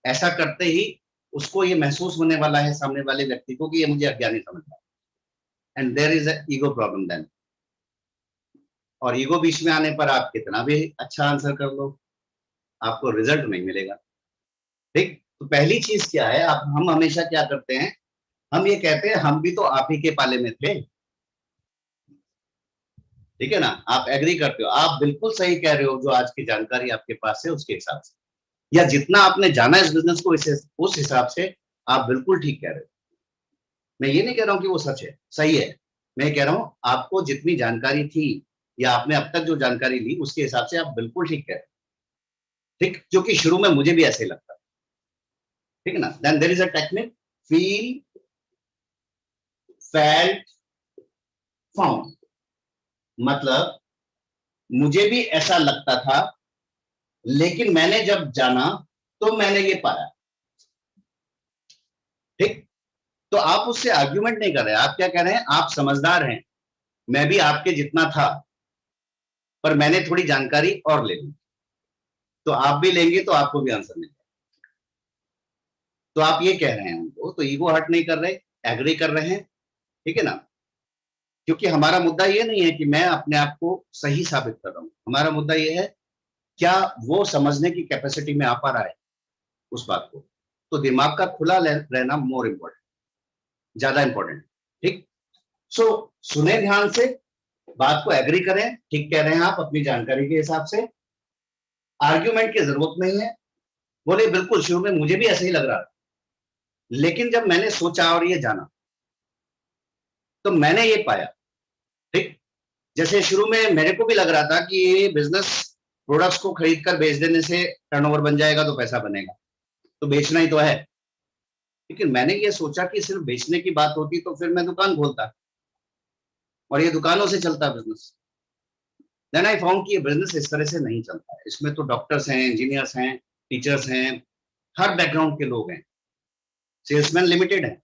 ऐसा करते ही उसको ये महसूस होने वाला है सामने वाले व्यक्ति को कि ये मुझे अज्ञानी समझ रहा है, and there is a ego problem then. और ईगो बीच में आने पर आप कितना भी अच्छा आंसर कर लो, आपको रिजल्ट नहीं मिलेगा। ठीक, तो पहली चीज क्या है, आप हम हमेशा क्या करते हैं, हम ये कहते हैं हम भी तो आप ही के पाले में थे। ठीक है ना, आप एग्री करते हो, आप बिल्कुल सही कह रहे हो, जो आज की जानकारी आपके पास है उसके हिसाब से, या जितना आपने जाना इस बिजनेस को उस हिसाब से आप बिल्कुल ठीक कह रहे हो। मैं ये नहीं कह रहा हूं कि वो सच है, सही है। मैं कह रहा हूं आपको जितनी जानकारी थी या आपने अब तक जो जानकारी ली उसके हिसाब से आप बिल्कुल ठीक कह रहे हो। ठीक, क्योंकि शुरू में मुझे भी ऐसे ही लगता। ठीक है ना, then there is a technique, feel, felt, found. मतलब मुझे भी ऐसा लगता था, लेकिन मैंने जब जाना तो मैंने ये पाया। ठीक, तो आप उससे आर्ग्यूमेंट नहीं कर रहे, आप क्या कह रहे हैं, आप समझदार हैं, मैं भी आपके जितना था, पर मैंने थोड़ी जानकारी और ले ली, तो आप भी लेंगे तो आपको भी आंसर मिलेगा। तो आप ये कह रहे हैं उनको, तो ईगो हर्ट नहीं कर रहे, एग्री कर रहे हैं। ठीक है ना, क्योंकि हमारा मुद्दा ये नहीं है कि मैं अपने आप को सही साबित कर रहा हूं, हमारा मुद्दा ये है क्या वो समझने की कैपेसिटी में आ पा रहा है उस बात को। तो दिमाग का खुला रहना मोर इम्पोर्टेंट, ज्यादा इंपॉर्टेंट। ठीक, सो सुने ध्यान से, बात को एग्री करें, ठीक कह रहे हैं आप अपनी जानकारी के हिसाब से, आर्ग्यूमेंट की जरूरत नहीं है। बोले बिल्कुल शुरू में मुझे भी ऐसे ही लग रहा था, लेकिन जब मैंने सोचा और ये जाना तो मैंने ये पाया। ठीक, जैसे शुरू में मेरे को भी लग रहा था कि ये बिजनेस प्रोडक्ट्स को खरीद कर बेच देने से टर्नओवर बन जाएगा तो पैसा बनेगा, तो बेचना ही तो है। लेकिन मैंने ये सोचा कि सिर्फ बेचने की बात होती तो फिर मैं दुकान खोलता और ये दुकानों से चलता बिजनेस। देन आई फाउंड कि ये बिजनेस इस तरह से नहीं चलता है, इसमें तो डॉक्टर्स हैं, इंजीनियर्स हैं, टीचर्स हैं, हर बैकग्राउंड के लोग हैं, सेल्समैन लिमिटेड है,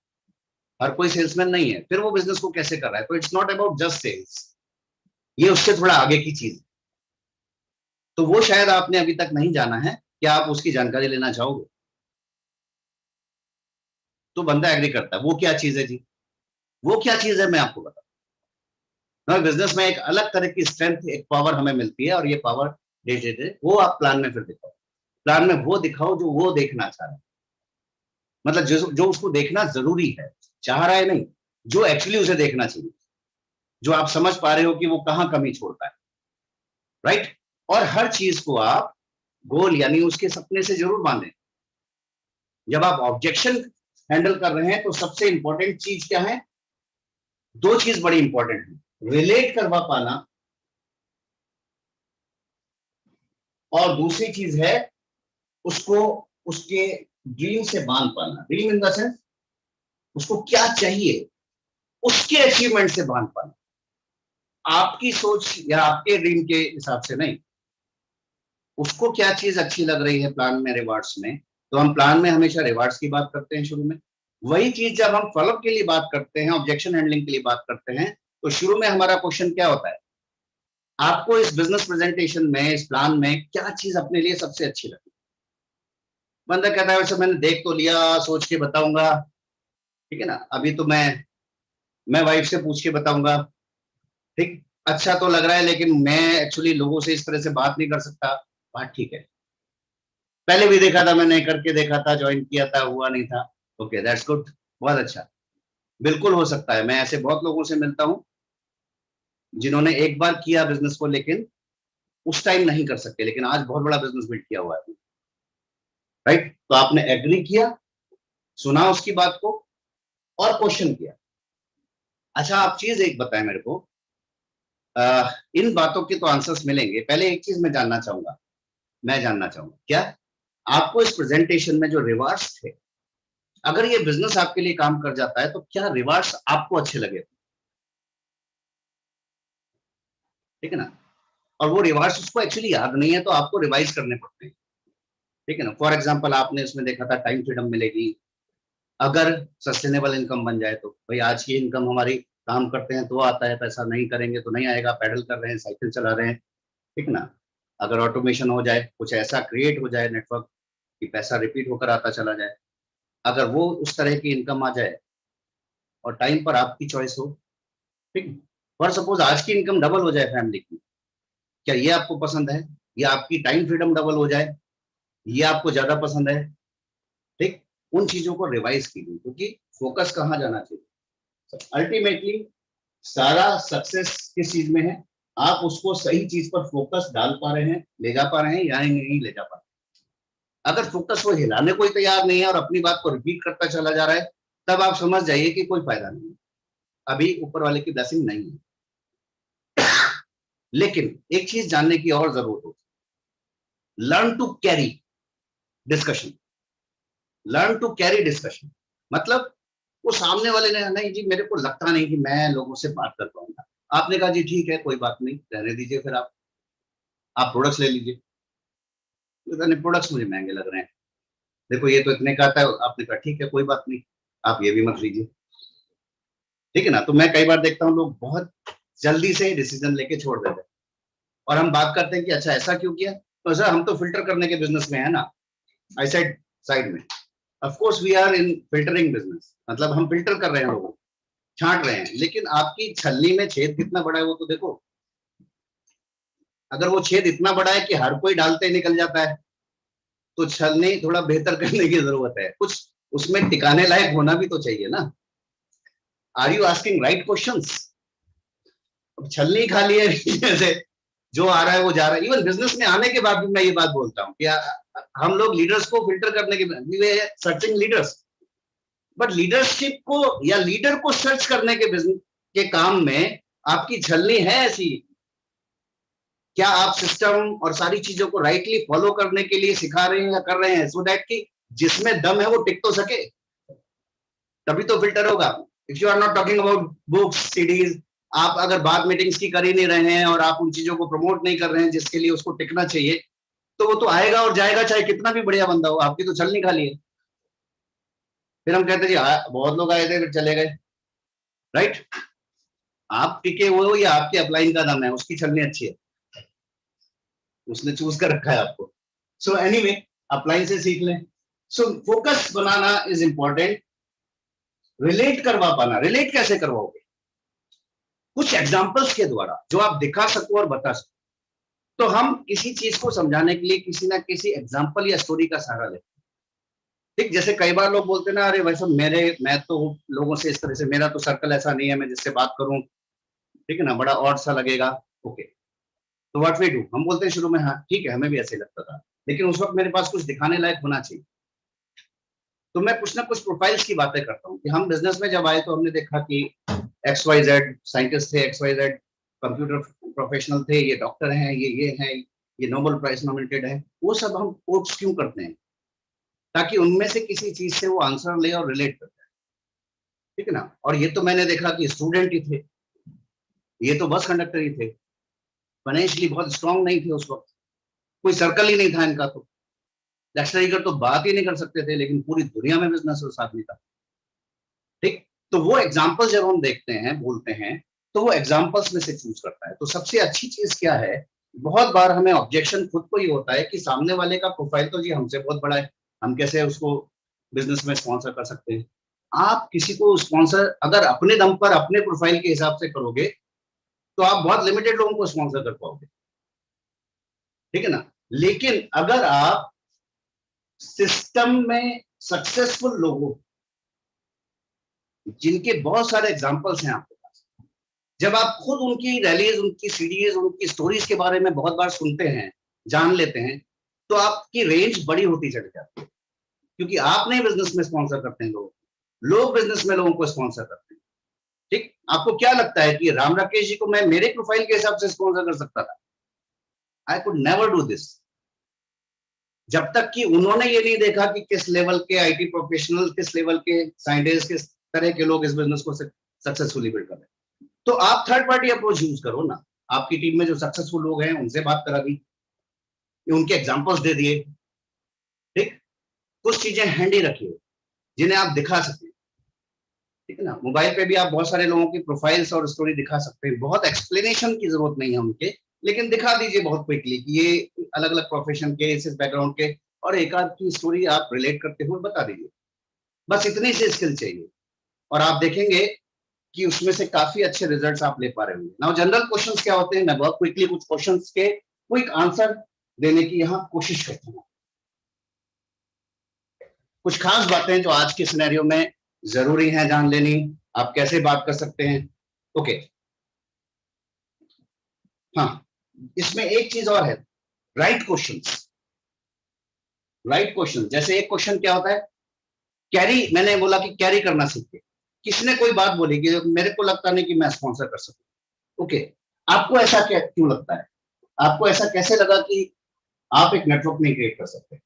हर कोई सेल्समैन नहीं है, फिर वो बिजनेस को कैसे कर रहा है। तो it's not about just sales, ये उससे थोड़ा आगे की चीज है। तो वो शायद आपने अभी तक नहीं जाना है, क्या आप उसकी जानकारी लेना चाहोगे? तो बंदा एग्री करता है, वो क्या चीज है जी, वो क्या चीज है मैं आपको बताऊं। बिजनेस में एक अलग तरह की स्ट्रेंथ, एक पावर हमें मिलती है, और ये पावर डे डे डे वो आप प्लान में फिर दिखाओ। प्लान में वो दिखाओ जो वो देखना चाह रहा है, मतलब जो उसको देखना जरूरी है, चाह रहा है नहीं, जो एक्चुअली उसे देखना चाहिए, जो आप समझ पा रहे हो कि वो कहां कमी छोड़ता है। राइट, और हर चीज को आप गोल यानी उसके सपने से जरूर बांधें। जब आप ऑब्जेक्शन हैंडल कर रहे हैं तो सबसे इंपॉर्टेंट चीज क्या है, दो चीज बड़ी इंपॉर्टेंट है, रिलेट करवा पाना, और दूसरी चीज है उसको उसके ड्रीम से बांध पाना। ड्रीम इन द सेंस उसको क्या चाहिए, उसके अचीवमेंट से बांध पाना, आपकी सोच या आपके ड्रीम के हिसाब से नहीं। उसको क्या चीज अच्छी लग रही है प्लान में, रिवार्ड्स में, तो हम प्लान में हमेशा रिवार्ड्स की बात करते हैं शुरू में। वही चीज जब हम फॉलोअप के लिए बात करते हैं, ऑब्जेक्शन हैंडलिंग के लिए बात करते हैं, तो शुरू में हमारा क्वेश्चन क्या होता है, आपको इस बिजनेस प्रेजेंटेशन में, इस प्लान में क्या चीज अपने लिए सबसे अच्छी लगी। बंदा कहता है वैसे मैंने देख तो लिया, सोच के बताऊंगा। ठीक है ना, अभी तो मैं वाइफ से पूछ के बताऊंगा। ठीक, अच्छा तो लग रहा है, लेकिन मैं एक्चुअली लोगों से इस तरह से बात नहीं कर सकता। बात ठीक है, पहले भी देखा था मैंने, करके देखा था, ज्वाइन किया था, हुआ नहीं था। ओके, दैट्स गुड, बहुत अच्छा। बिल्कुल हो सकता है, मैं ऐसे बहुत लोगों से मिलता हूं जिन्होंने एक बार किया बिजनेस को, लेकिन उस टाइम नहीं कर सकते, लेकिन आज बहुत बड़ा बिजनेस बिल्ड किया हुआ है। राइट, तो आपने एग्री किया, सुना उसकी बात को, और क्वेश्चन किया। अच्छा, आप चीज एक बताएं मेरे को, इन बातों के तो आंसर्स मिलेंगे, पहले एक चीज मैं जानना चाहूंगा क्या आपको इस प्रेजेंटेशन में जो रिवार्ड्स थे अगर ये बिजनेस आपके लिए काम कर जाता है तो क्या रिवार्ड्स आपको अच्छे लगे, ठीक है ना। और वो रिवार्ड्स उसको एक्चुअली याद नहीं है तो आपको रिवाइज करने पड़ते हैं, ठीक है ना। फॉर एग्जाम्पल आपने उसमें देखा था टाइम फ्रीडम मिलेगी, अगर सस्टेनेबल इनकम बन जाए तो भाई आज की इनकम हमारी, काम करते हैं तो आता है पैसा, नहीं करेंगे तो नहीं आएगा, पैडल कर रहे हैं, साइकिल चला रहे हैं, ठीक ना। अगर ऑटोमेशन हो जाए, कुछ ऐसा क्रिएट हो जाए नेटवर्क कि पैसा रिपीट होकर आता चला जाए, अगर वो उस तरह की इनकम आ जाए और टाइम पर आपकी चॉइस हो, ठीक। और सपोज आज की इनकम डबल हो जाए फैमिली की, क्या ये आपको पसंद है? या आपकी टाइम फ्रीडम डबल हो जाए, ये आपको ज्यादा पसंद है, ठीक। उन चीजों को रिवाइज कीजिए, क्योंकि फोकस कहाँ जाना चाहिए। अल्टीमेटली सारा सक्सेस किस चीज में है, आप उसको सही चीज पर फोकस डाल पा रहे हैं, ले जा पा रहे हैं या नहीं ले जा पा रहे हैं। अगर फोकस वो हिलाने कोई तैयार नहीं है और अपनी बात को रिपीट करता चला जा रहा है, तब आप समझ जाइए कि कोई फायदा नहीं है, अभी ऊपर वाले की ब्लेसिंग नहीं है। लेकिन एक चीज जानने की और जरूरत होती है, learn to carry discussion. Learn to carry discussion मतलब वो सामने वाले ने, नहीं जी मेरे को लगता नहीं कि मैं लोगों से बात कर पाऊंगा, आपने कहा जी ठीक है कोई बात नहीं, रहने दीजिए, फिर आप प्रोडक्ट्स ले लीजिए। तो प्रोडक्ट्स मुझे महंगे लग रहे हैं, देखो ये तो इतने का आता है, आपने कहा ठीक है कोई बात नहीं, आप ये भी मत लीजिए, ठीक है ना। तो मैं कई बार देखता हूँ लोग बहुत जल्दी से डिसीजन लेके छोड़ देते हैं, और हम बात करते हैं कि अच्छा ऐसा क्यों किया, तो सर हम तो फिल्टर करने के बिजनेस में है ना, आई सेड साइड में, of course we are in filtering business, मतलब हम फिल्टर कर रहे हैं लोगों को, छांट रहे हैं, लेकिन आपकी छलनी में छेद कितना बड़ा है वो तो देखो। अगर वो छेद इतना बड़ा है कि हर कोई डालते निकल जाता है, तो छलनी थोड़ा बेहतर करने की जरूरत है, कुछ उसमें टिकाने लायक होना भी तो चाहिए ना। Are you asking right questions? अब छलनी खाली है जैसे जो आ रहा है वो जा रहा है। इवन बिजनेस में आने के बाद भी मैं ये बात बोलता हूँ कि हम लोग लीडर्स को फिल्टर करने के, सर्चिंग लीडर्स, बट लीडरशिप को या लीडर को सर्च करने के बिजनेस के काम में आपकी छलनी है ऐसी, क्या आप सिस्टम और सारी चीजों को राइटली फॉलो करने के लिए सिखा रहे हैं या कर रहे हैं, सो दैट कि जिसमें दम है वो टिक तो सके, तभी तो फिल्टर होगा। If you are not talking about books CDs, आप अगर बात मीटिंग्स की कर ही नहीं रहे हैं और आप उन चीजों को प्रमोट नहीं कर रहे हैं जिसके लिए उसको टिकना चाहिए, तो वो तो आएगा और जाएगा चाहे कितना भी बढ़िया बंदा हो, आपकी तो छलनी खाली है। फिर हम कहते हैं जी बहुत लोग आए थे फिर चले गए, राइट। आप टिके हुए हो या आपके अपलाइन का दम है, उसकी छलनी अच्छी है, उसने चूज कर रखा है आपको। सो एनीवे अपलाइन से सीख लें। So focus banana is important. Relate करवा पाना, रिलेट कैसे करवाओगे? कुछ एग्जांपल्स के द्वारा जो आप दिखा सको और बता सको। तो हम किसी चीज को समझाने के लिए किसी ना किसी एग्जांपल या स्टोरी का सहारा लेते हैं, ठीक। जैसे कई बार लोग बोलते हैं ना, अरे वैसे मैं तो लोगों से इस तरह से, मेरा तो सर्कल ऐसा नहीं है, मैं जिससे बात करूं, ठीक है ना, बड़ा ऑड सा लगेगा, ओके। तो व्हाट वी डू, हम बोलते हैं शुरू में हाँ ठीक है हमें भी ऐसे लगता था, लेकिन उस वक्त मेरे पास कुछ दिखाने लायक होना चाहिए। तो मैं कुछ ना कुछ प्रोफाइल्स की बातें करता हूँ कि हम बिजनेस में जब आए तो हमने देखा कि XYZ साइंटिस्ट थे, XYZ कंप्यूटर प्रोफेशनल थे, ये डॉक्टर हैं, ये हैं, ये नोबेल प्राइज नॉमिनेटेड है। वो सब हम कोट्स क्यों करते हैं? ताकि उनमें से किसी चीज से वो आंसर ले और रिलेट कर जाए, ठीक है ना। और ये तो मैंने देखा कि स्टूडेंट ही थे, ये तो बस कंडक्टर ही थे, फाइनेंशियली बहुत स्ट्रांग नहीं थे उस वक्त, कोई सर्कल ही नहीं था इनका, तो लेक्चर तो बात ही नहीं कर सकते थे, लेकिन पूरी दुनिया में बिजनेस उस आदमी का, ठीक। तो वो एग्जाम्पल जब हम देखते हैं बोलते हैं, तो वो एग्जाम्पल्स में से चूज करता है। तो सबसे अच्छी चीज क्या है, बहुत बार हमें ऑब्जेक्शन खुद को ही होता है कि सामने वाले का प्रोफाइल तो जी हमसे बहुत बड़ा है, हम कैसे उसको बिजनेस में स्पॉन्सर कर सकते हैं। आप किसी को स्पॉन्सर अगर अपने दम पर अपने प्रोफाइल के हिसाब से करोगे तो आप बहुत लिमिटेड लोगों को स्पॉन्सर कर पाओगे, ठीक है ना। लेकिन अगर आप सिस्टम में सक्सेसफुल लोगों, जिनके बहुत सारे एग्जांपल्स हैं आपके पास, जब आप खुद उनकी रैलीज, उनकी सीडीज, उनकी स्टोरीज के बारे में बहुत बार सुनते हैं, जान लेते हैं, तो आपकी रेंज बड़ी होती चली जाती है, क्योंकि आप नहीं बिजनेस में स्पॉन्सर करते हैं लोग बिजनेस में लोगों को स्पॉन्सर करते हैं, ठीक। आपको क्या लगता है कि राम राकेश जी को मैं मेरे प्रोफाइल के हिसाब से स्पॉन्सर कर सकता था? I could never do this. जब तक कि उन्होंने ये नहीं देखा कि किस लेवल के आईटी प्रोफेशनल, किस लेवल के साइंटिस्ट, किस तरह के लोग इस बिजनेस को सक्सेसफुली बिल्ड कर रहे हैं। तो आप थर्ड पार्टी अप्रोच यूज करो ना। आपकी टीम में जो सक्सेसफुल लोग हैं उनसे बात करा दी, उनके एग्जांपल्स दे दिए, ठीक। कुछ चीजें हैंडी रखिए जिन्हें आप दिखा सकते हैं, ठीक है ना। मोबाइल पे भी आप बहुत सारे लोगों की प्रोफाइल्स और स्टोरी दिखा सकते हैं, बहुत एक्सप्लेनेशन की जरूरत नहीं है उनके, लेकिन दिखा दीजिए बहुत क्विकली कि ये अलग अलग प्रोफेशन के, इस बैकग्राउंड के, और एक आध की स्टोरी आप रिलेट करते हुए बता दीजिए। बस इतनी सी स्किल चाहिए और आप देखेंगे कि उसमें से काफी अच्छे रिजल्ट्स आप ले पा रहे होंगे। नाउ जनरल क्वेश्चंस क्या होते हैं, मैं बहुत क्विकली कुछ क्वेश्चंस के क्विक आंसर देने की यहाँ कोशिश करता हूँ। कुछ खास बातें जो आज के सिनेरियो में जरूरी है जान लेनी, आप कैसे बात कर सकते हैं। ओके, हाँ, इसमें एक चीज और है, राइट क्वेश्चंस। राइट क्वेश्चन, जैसे एक क्वेश्चन क्या होता है, कैरी, मैंने बोला कि कैरी करना सीखे। किसी ने कोई बात बोली कि मेरे को लगता नहीं कि मैं स्पॉन्सर कर सकूं। ओके, आपको ऐसा क्यों लगता है, आपको ऐसा कैसे लगा कि आप एक नेटवर्क नहीं क्रिएट कर सकते,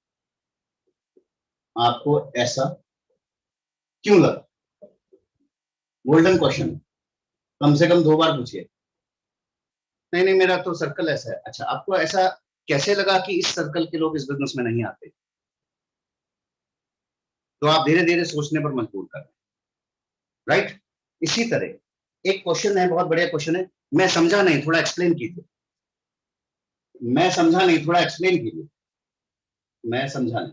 आपको ऐसा क्यों लगा? गोल्डन क्वेश्चन, कम से कम 2 बार पूछिए। नहीं नहीं, मेरा तो सर्कल ऐसा है। अच्छा, आपको ऐसा कैसे लगा कि इस सर्कल के लोग इस बिजनेस में नहीं आते? तो आप धीरे धीरे सोचने पर मजबूर कर रहे हैं, राइट। इसी तरह एक क्वेश्चन है, बहुत बढ़िया क्वेश्चन है, मैं समझा नहीं, थोड़ा एक्सप्लेन कीजिए। मैं समझा नहीं, थोड़ा एक्सप्लेन कीजिए। मैं समझा नहीं,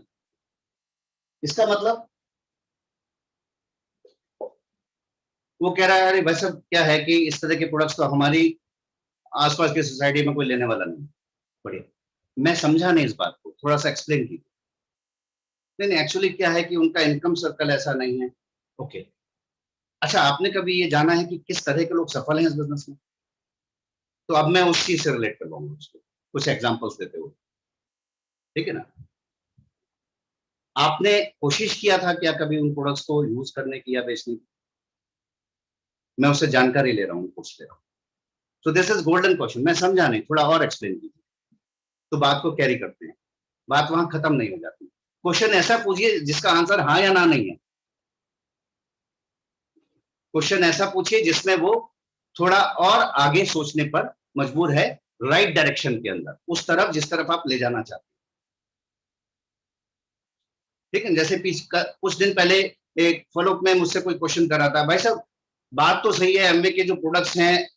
इसका मतलब वो कह रहा है अरे भाई साहब क्या है कि इस तरह के प्रोडक्ट्स तो हमारी आसपास की सोसाइटी में कोई लेने वाला नहीं। बढ़िया, मैं समझा नहीं इस बात को, थोड़ा सा एक्सप्लेन कीजिए। नहीं, एक्चुअली क्या है कि उनका इनकम सर्कल ऐसा नहीं है। ओके, अच्छा, आपने कभी ये जाना है कि किस तरह के लोग सफल हैं इस बिजनेस में? तो अब मैं उस चीज से रिलेट करवाऊंगा उसको कुछ एग्जांपल्स देते हुए, ठीक है ना। आपने कोशिश किया था क्या कभी उन प्रोडक्ट्स को यूज करने की या बेचने की? मैं उससे जानकारी ले रहा हूँ, पूछ ले रहा हूँ। So this is golden question, मैं समझा नहीं, थोड़ा और एक्सप्लेन कीजिए। तो बात को कैरी करते हैं, बात वहां खत्म नहीं हो जाती। क्वेश्चन ऐसा पूछिए जिसका आंसर हाँ या ना नहीं है। क्वेश्चन ऐसा पूछिए जिसमें वो थोड़ा और आगे सोचने पर मजबूर है, राइट डायरेक्शन के अंदर, उस तरफ जिस तरफ आप ले जाना चाहते हैं, ठीक है। जैसे कुछ दिन पहले एक फॉलोअप में मुझसे कोई क्वेश्चन कर रहा था, भाई साहब बात तो सही है, एमवे के जो प्रोडक्ट्स हैं,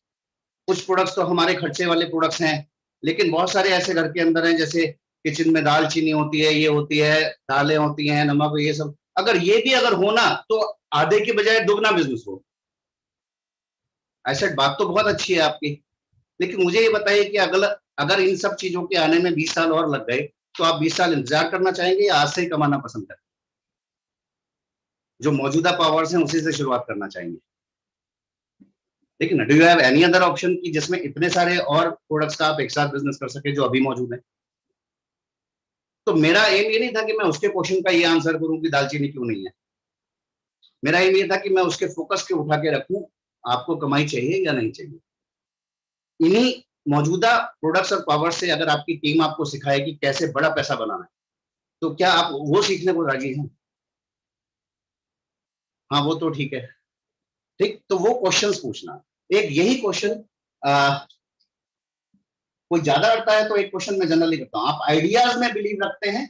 कुछ प्रोडक्ट्स तो हमारे खर्चे वाले प्रोडक्ट्स हैं, लेकिन बहुत सारे ऐसे घर के अंदर हैं जैसे किचन में दाल चीनी होती है, ये होती है, दालें होती हैं, नमक, ये सब, अगर ये भी अगर होना तो आधे के बजाय दुगना बिजनेस हो। ऐसा बात तो बहुत अच्छी है आपकी, लेकिन मुझे ये बताइए कि अगर अगर इन सब चीजों के आने में 20 साल और लग गए तो आप 20 साल इंतजार करना चाहेंगे या आज से ही कमाना पसंद करें? जो मौजूदा पावर्स हैं उसी से शुरुआत करना चाहेंगे, ठीक है ना। Do you have any other option की जिसमें इतने सारे और प्रोडक्ट्स का आप एक साथ बिजनेस कर सके जो अभी मौजूद है? तो मेरा एम ये नहीं था कि मैं उसके क्वेश्चन का ये आंसर करूं कि दालचीनी क्यों नहीं है। मेरा एम ये था कि मैं उसके फोकस के उठा के रखूं, आपको कमाई चाहिए या नहीं चाहिए। इन्हीं मौजूदा प्रोडक्ट्स और पावर से अगर आपकी टीम आपको सिखाए कि कैसे बड़ा पैसा बनाना है, तो क्या आप वो सीखने को राजी हैं? हाँ, वो तो ठीक है, ठीक। तो वो क्वेश्चंस पूछना, एक यही क्वेश्चन कोई ज्यादा करता है तो एक क्वेश्चन मैं जनरली करता हूं, आप आइडियाज में बिलीव रखते हैं,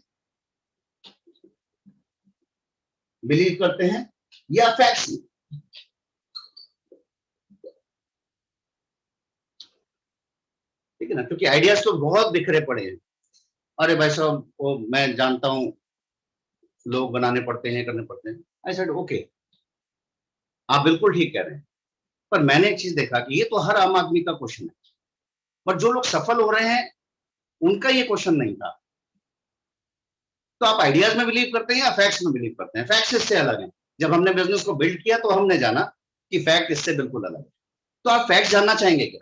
बिलीव करते हैं या फैक्ट्स में? ठीक है ना, क्योंकि आइडियाज तो बहुत बिखरे पड़े हैं। अरे भाई साहब वो मैं जानता हूं, लोग बनाने पड़ते हैं, करने पड़ते हैं। आई सेड ओके, आप बिल्कुल ठीक कह रहे हैं, पर मैंने एक चीज देखा कि ये तो हर आम आदमी का क्वेश्चन है, पर जो लोग सफल हो रहे हैं उनका ये क्वेश्चन नहीं था। तो आप आइडियाज में बिलीव करते हैं या फैक्ट्स में बिलीव करते हैं? फैक्ट्स इससे अलग हैं। जब हमने बिजनेस को बिल्ड किया तो हमने जाना कि फैक्ट इससे बिल्कुल अलग है। तो आप फैक्ट जानना चाहेंगे क्या?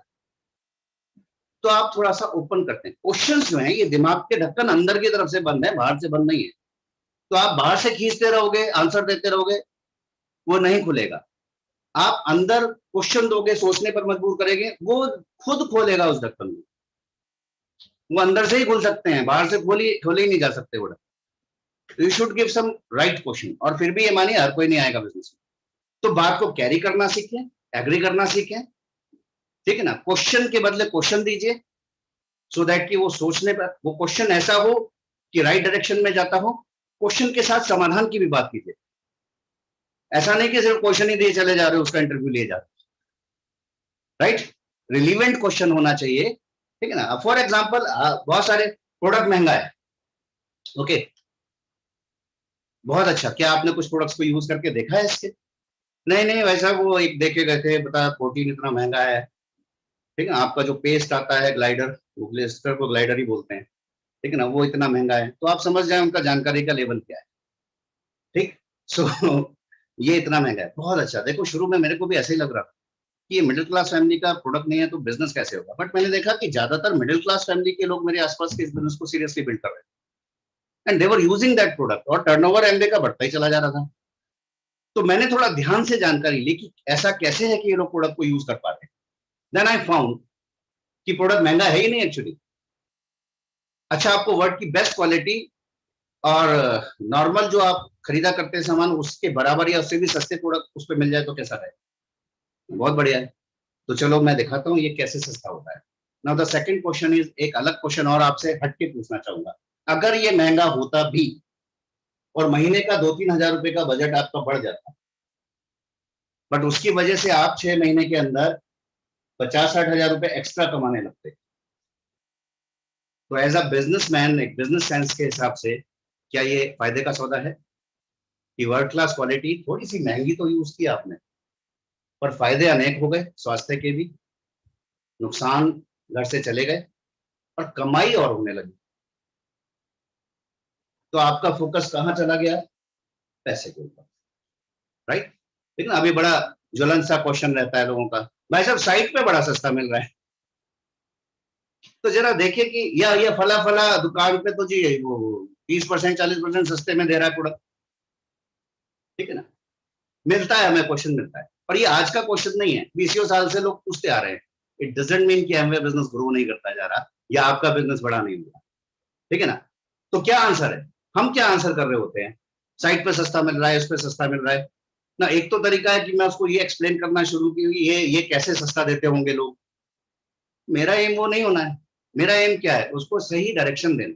तो आप थोड़ा सा ओपन करते हैं। क्वेश्चंस जो है ये दिमाग के ढक्कन अंदर की तरफ से बंद है, बाहर से बंद नहीं है। तो आप बाहर से खींचते रहोगे, आंसर देते रहोगे, वो नहीं खुलेगा। आप अंदर क्वेश्चन दोगे, सोचने पर मजबूर करेंगे, वो खुद खोलेगा उस ढक्कन को। वो अंदर से ही खुल सकते हैं, बाहर से खोले ही नहीं जा सकते product. You should give some right question. और फिर भी ये मानिए हर कोई नहीं आएगा बिजनेस में, तो बात को कैरी करना सीखें, एग्री करना सीखें, ठीक है ना। क्वेश्चन के बदले क्वेश्चन दीजिए, सो दैट कि वो सोचने पर वो क्वेश्चन ऐसा हो कि राइट डायरेक्शन में जाता हो। क्वेश्चन के साथ समाधान की भी बात कीजिए, ऐसा नहीं कि सिर्फ क्वेश्चन ही दिए चले जा रहे हो, उसका इंटरव्यू लिए जा रहे हो, राइट। रिलीवेंट क्वेश्चन होना चाहिए, ठीक है ना। फॉर एग्जाम्पल बहुत सारे प्रोडक्ट महंगा है, ओके, बहुत अच्छा, क्या आपने कुछ प्रोडक्ट्स को यूज करके देखा है इसके? नहीं नहीं, वैसा वो एक देखे गए थे, बता प्रोटीन इतना महंगा है, ठीक है। आपका जो पेस्ट आता है ग्लाइडर, वो ग्लिस्टर को ग्लाइडर ही बोलते हैं, ठीक है ना, वो इतना महंगा है, तो आप समझ जाए उनका जानकारी का लेवल क्या है, ठीक। सो ये इतना महंगा है, बहुत अच्छा। देखो शुरू में मेरे को भी ऐसे ही लग रहा था कि ये मिडिल क्लास फैमिली का प्रोडक्ट नहीं है तो बिजनेस कैसे होगा, बट मैंने देखा कि ज्यादातर मिडिल क्लास फैमिली के लोग मेरे आसपास के इस बिजनेस को सीरियसली बिल्ड कर रहे हैं, and they were using that product, और टर्नओवर एमबे का बढ़ता ही चला जा रहा था। तो मैंने थोड़ा ध्यान से जानकारी ली कि ऐसा कैसे है कि ये लोग प्रोडक्ट को यूज कर पाते हैं। देन आई फाउंड कि प्रोडक्ट महंगा है ही नहीं एक्चुअली। अच्छा, आपको वर्ड की बेस्ट क्वालिटी और नॉर्मल जो आप खरीदा करते हैं सामान उसके बराबर या उससे भी सस्ते प्रोडक्ट उस पर मिल जाए तो कैसा रहे, बहुत बढ़िया है। तो चलो मैं दिखाता हूँ ये कैसे सस्ता होता है। Now the second question is, एक अलग क्वेश्चन और आपसे हटके पूछना चाहूंगा। अगर ये महंगा होता भी और महीने का 2-3 हजार रुपए का बजट आपका बढ़ जाता, बट उसकी वजह से आप 6 महीने के अंदर 50-60 हजार रुपए एक्स्ट्रा कमाने लगते, तो एज अ बिजनेसमैन, एक बिजनेस सेंस के हिसाब से क्या ये फायदे का सौदा है कि वर्ल्ड क्लास क्वालिटी थोड़ी सी महंगी तो यूज की आपने, पर फायदे अनेक हो गए, स्वास्थ्य के भी, नुकसान घर से चले गए, और कमाई और होने लगी। तो आपका फोकस कहां चला गया? पैसे के ऊपर, राइट। ठीक है ना। अभी बड़ा ज्वलन सा क्वेश्चन रहता है लोगों का, भाई साहब साइट पे बड़ा सस्ता मिल रहा है, तो जरा देखिए कि या ये फला फला दुकान पे तो जी वो 30% 40% सस्ते में दे रहा है प्रोडक्ट, ठीक है ना। मिलता है, हमें क्वेश्चन मिलता है, और ये आज का क्वेश्चन नहीं है, 20 साल से लोग पूछते आ रहे हैं। इट डजंट मीन कि हमें बिजनेस ग्रो नहीं करता जा रहा या आपका बिजनेस बड़ा नहीं हुआ, ठीक है ना। तो क्या आंसर है, हम क्या आंसर कर रहे होते हैं? साइट पे सस्ता मिल रहा है, इस पे सस्ता मिल रहा है ना। एक तो तरीका है कि मैं उसको ये एक्सप्लेन करना शुरू की ये कैसे सस्ता देते होंगे लोग। मेरा एम वो नहीं होना है, मेरा एम क्या है, उसको सही डायरेक्शन देना।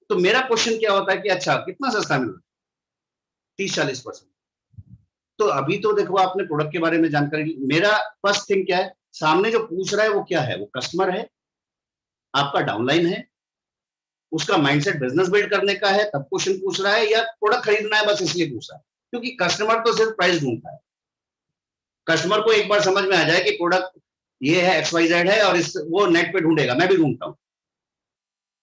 तो मेरा क्वेश्चन क्या होता है कि अच्छा कितना सस्ता मिल रहा है? 30-40%। तो अभी तो देखो आपने प्रोडक्ट के बारे में जानकारी ली, मेरा फर्स्ट थिंग क्या है, सामने जो पूछ रहा है वो क्या है, वो कस्टमर है, आपका डाउनलाइन है, उसका माइंडसेट बिजनेस बिल्ड करने का है तब क्वेश्चन पूछ रहा है, या प्रोडक्ट खरीदना है बस इसलिए पूछ रहा है? क्योंकि कस्टमर तो सिर्फ प्राइस ढूंढता है। कस्टमर को एक बार समझ में आ जाए कि प्रोडक्ट ये है, XYZ है, और इस वो नेट पे ढूंढेगा, मैं भी ढूंढता हूँ।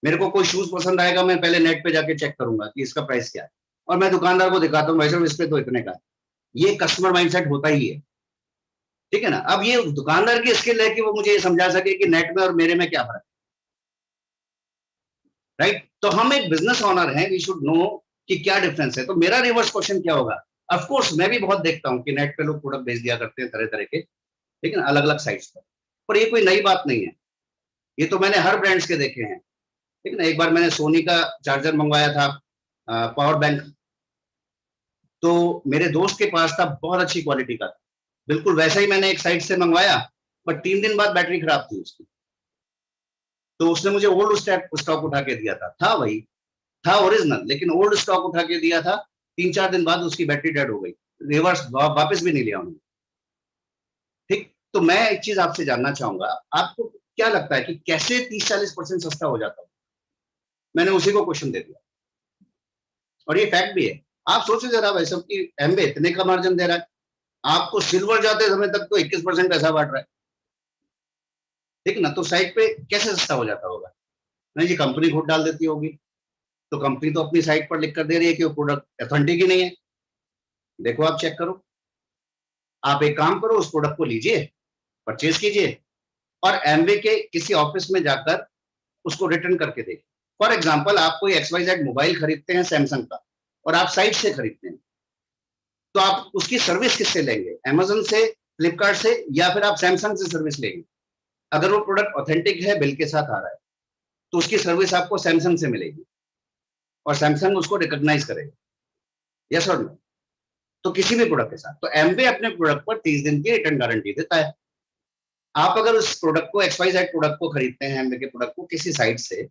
मेरे को कोई शूज पसंद आएगा, मैं पहले नेट पे जाके चेक करूंगा कि इसका प्राइस क्या है, और मैं दुकानदार को दिखाता हूँ, वैसे इस पे तो इतने का है। ये कस्टमर माइंडसेट होता ही है, ठीक है ना। अब ये दुकानदार की स्किल है कि वो मुझे ये समझा सके कि नेट में और मेरे में क्या फर्क है, राइट। तो हम एक बिजनेस ऑनर हैं, वी शुड नो कि क्या डिफरेंस है। तो मेरा रिवर्स क्वेश्चन क्या होगा? ऑफ कोर्स मैं भी बहुत देखता हूँ कि नेट पे लोग प्रोडक्ट बेच दिया करते हैं तरह तरह के, ठीक है ना, अलग अलग साइट्स पर ये कोई नई बात नहीं है, ये तो मैंने हर ब्रांड्स के देखे हैं, ठीक है ना। एक बार मैंने सोनी का चार्जर मंगवाया था, पावर बैंक, तो मेरे दोस्त के पास था, बहुत अच्छी क्वालिटी का था, बिल्कुल वैसा ही मैंने एक साइट से मंगवाया, बट 3 दिन बाद बैटरी खराब थी उसकी। तो उसने मुझे ओल्ड स्टॉक उठा के दिया था वही था ओरिजिनल, लेकिन ओल्ड स्टॉक उठा के दिया था। 3-4 दिन बाद उसकी बैटरी डेड हो गई, रिवर्स वापस भी नहीं लिया उन्होंने, ठीक। तो मैं एक चीज आपसे जानना चाहूंगा, आपको क्या लगता है कि कैसे 30-40% सस्ता हो जाता है? मैंने उसी को क्वेश्चन दे दिया, और ये फैक्ट भी है। आप सोचो जरा भाई साहब कि एमबे इतने का मार्जिन दे रहा है, आपको सिल्वर जाते समय तक तो 21% पैसा बांट रहा है, ठीक ना। तो साइट पे कैसे सस्ता हो जाता होगा? नहीं जी, कंपनी खुद डाल देती होगी। तो कंपनी तो अपनी साइट पर लिख कर दे रही है कि वो प्रोडक्ट ऑथेंटिक ही नहीं है, देखो आप चेक करो। आप एक काम करो, उस प्रोडक्ट को लीजिए, परचेज कीजिए, और एमवे के किसी ऑफिस में जाकर उसको रिटर्न करके देखिए। फॉर एग्जाम्पल, आप कोई XYZ मोबाइल खरीदते हैं सैमसंग का, और आप साइट से खरीदते हैं, तो आप उसकी सर्विस किससे लेंगे? Amazon से, फ्लिपकार्ट से, या फिर आप सैमसंग से सर्विस लेंगे? अगर वो प्रोडक्ट ऑथेंटिक है, बिल के साथ आ रहा है, तो उसकी सर्विस आपको सैमसंग से मिलेगी और सैमसंग उसको रिकॉग्नाइज करेगा, यस और नो। तो किसी भी प्रोडक्ट के साथ, तो एमवे अपने प्रोडक्ट पर 30 दिन की रिटर्न गारंटी देता है। आप अगर उस प्रोडक्ट को XYZ प्रोडक्ट को खरीदते हैं, एमवे के प्रोडक्ट को किसी साइट से,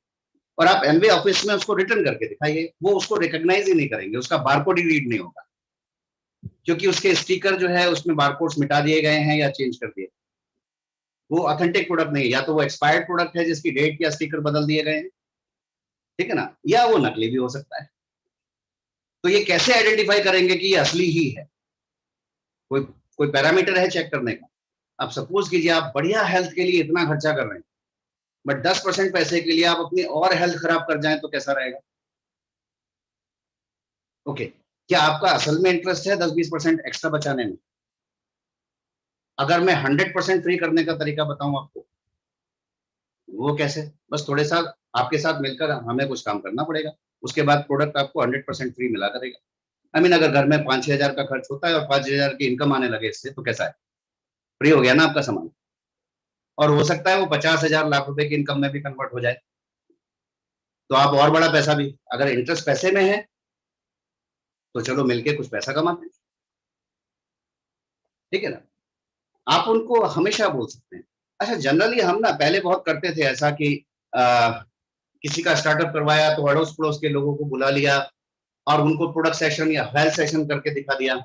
और आप एमवे ऑफिस में उसको रिटर्न करके दिखाइए, वो उसको रिकॉग्नाइज ही नहीं करेंगे, उसका बारकोड ही रीड नहीं होगा, क्योंकि उसके स्टिकर जो है उसमें बारकोड्स मिटा दिए गए हैं या चेंज कर दिए। वो ऑथेंटिक प्रोडक्ट नहीं है, या तो वो एक्सपायर्ड प्रोडक्ट है जिसकी डेट या स्टिकर बदल दिए गए हैं, ठीक है ना, या वो नकली भी हो सकता है। तो ये कैसे आइडेंटिफाई करेंगे कि ये असली ही है? कोई कोई पैरामीटर है चेक करने का? अब सपोज कीजिए आप बढ़िया हेल्थ के लिए इतना खर्चा कर रहे हैं, बट 10% पैसे के लिए आप अपनी और हेल्थ खराब कर जाएं तो कैसा रहेगा? ओके, क्या आपका असल में इंटरेस्ट है 10-20% एक्स्ट्रा बचाने में? अगर मैं 100% फ्री करने का तरीका बताऊं आपको, वो कैसे? बस थोड़े सा आपके साथ मिलकर हमें कुछ काम करना पड़ेगा, उसके बाद प्रोडक्ट आपको 100% फ्री मिला करेगा। आई मीन अगर घर में 5-6 हजार का खर्च होता है और 5,000 की इनकम आने लगे इससे, तो कैसा है? फ्री हो गया ना आपका सामान, और हो सकता है वो 50,000 लाख रुपए की इनकम में भी कन्वर्ट हो जाए, तो आप और बड़ा पैसा भी, अगर इंटरेस्ट पैसे में है तो चलो मिलके कुछ पैसा कमाते हैं, ठीक है ना। आप उनको हमेशा बोल सकते हैं। अच्छा, जनरली हम ना पहले बहुत करते थे ऐसा कि किसी का स्टार्टअप करवाया तो अड़ोस पड़ोस के लोगों को बुला लिया और उनको प्रोडक्ट सेशन या हेल्थ सेशन करके दिखा दिया।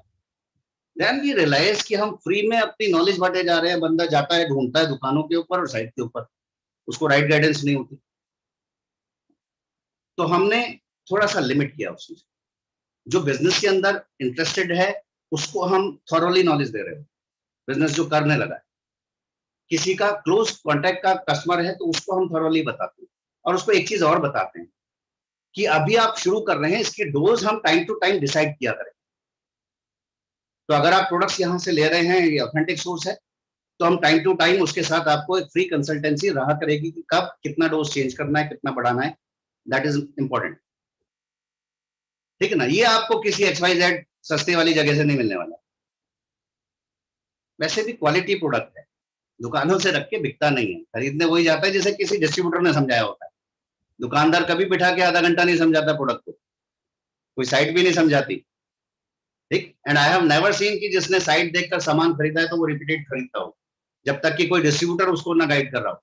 देन वी रियलाइज कि हम फ्री में अपनी नॉलेज बांटे जा रहे हैं। बंदा जाता है, ढूंढता है दुकानों के ऊपर और साइट के ऊपर, उसको राइट गाइडेंस नहीं होती। तो हमने थोड़ा सा लिमिट किया उस चीज। जो बिजनेस के अंदर इंटरेस्टेड है उसको हम थॉरोली नॉलेज दे रहे हैं, बिजनेस जो करने लगा है। किसी का क्लोज कॉन्टेक्ट का कस्टमर है तो उसको हम थॉरोली बताते हैं, और उसको एक चीज और बताते हैं कि अभी आप शुरू कर रहे हैं, इसकी डोज हम टाइम टू टाइम डिसाइड किया करें। तो अगर आप प्रोडक्ट्स यहाँ से ले रहे हैं, ये ऑथेंटिक सोर्स है, तो हम टाइम टू टाइम उसके साथ आपको एक फ्री कंसल्टेंसी रहा करेगी कि कब कितना डोज चेंज करना है, कितना बढ़ाना है। दैट इज इंपॉर्टेंट, ठीक है ना। ये आपको किसी XYZ सस्ते वाली जगह से नहीं मिलने वाला। वैसे भी क्वालिटी प्रोडक्ट है, दुकानों से रख के बिकता नहीं है, खरीदने वही जाता है जिसे किसी डिस्ट्रीब्यूटर ने समझाया होता है। दुकानदार कभी बिठा के आधा घंटा नहीं समझाता प्रोडक्ट को, कोई साइट भी नहीं समझाती, ठीक। And I have never seen कि जिसने साइट देखकर सामान खरीदा है तो वो रिपीटेड खरीदता हो, जब तक कि कोई डिस्ट्रीब्यूटर उसको ना गाइड कर रहा हो।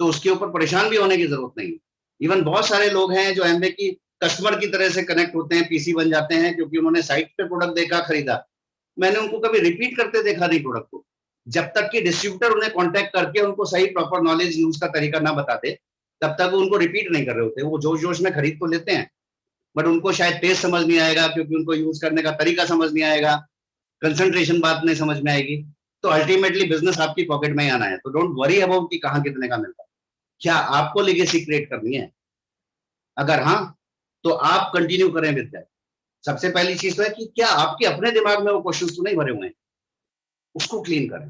तो उसके ऊपर परेशान भी होने की जरूरत नहीं है। इवन बहुत सारे लोग हैं जो एमवे की कस्टमर की तरह से कनेक्ट होते हैं, पीसी बन जाते हैं, क्योंकि उन्होंने साइट पे प्रोडक्ट देखा, खरीदा। मैंने उनको कभी रिपीट करते देखा नहीं प्रोडक्ट को, जब तक कि डिस्ट्रीब्यूटर उन्हें कांटेक्ट करके उनको सही प्रॉपर नॉलेज यूज का तरीका ना बता दे, तब तक वो उनको रिपीट नहीं कर रहे होते। वो जोश जोश में खरीद तो लेते हैं, बट उनको शायद टेस्ट समझ नहीं आएगा, क्योंकि उनको यूज करने का तरीका समझ नहीं आएगा, कंसंट्रेशन बात नहीं समझ में आएगी। तो अल्टीमेटली बिजनेस आपकी पॉकेट में ही आना है। तो डोंट वरी अबाउट कि कहाँ कितने का मिलता है। क्या आपको लेगेसी क्रिएट करनी है? अगर हाँ, तो आप कंटिन्यू करें विद दैट। सबसे पहली चीज तो है कि क्या आपके अपने दिमाग में वो क्वेश्चन तो नहीं भरे हुए हैं, उसको क्लीन करें।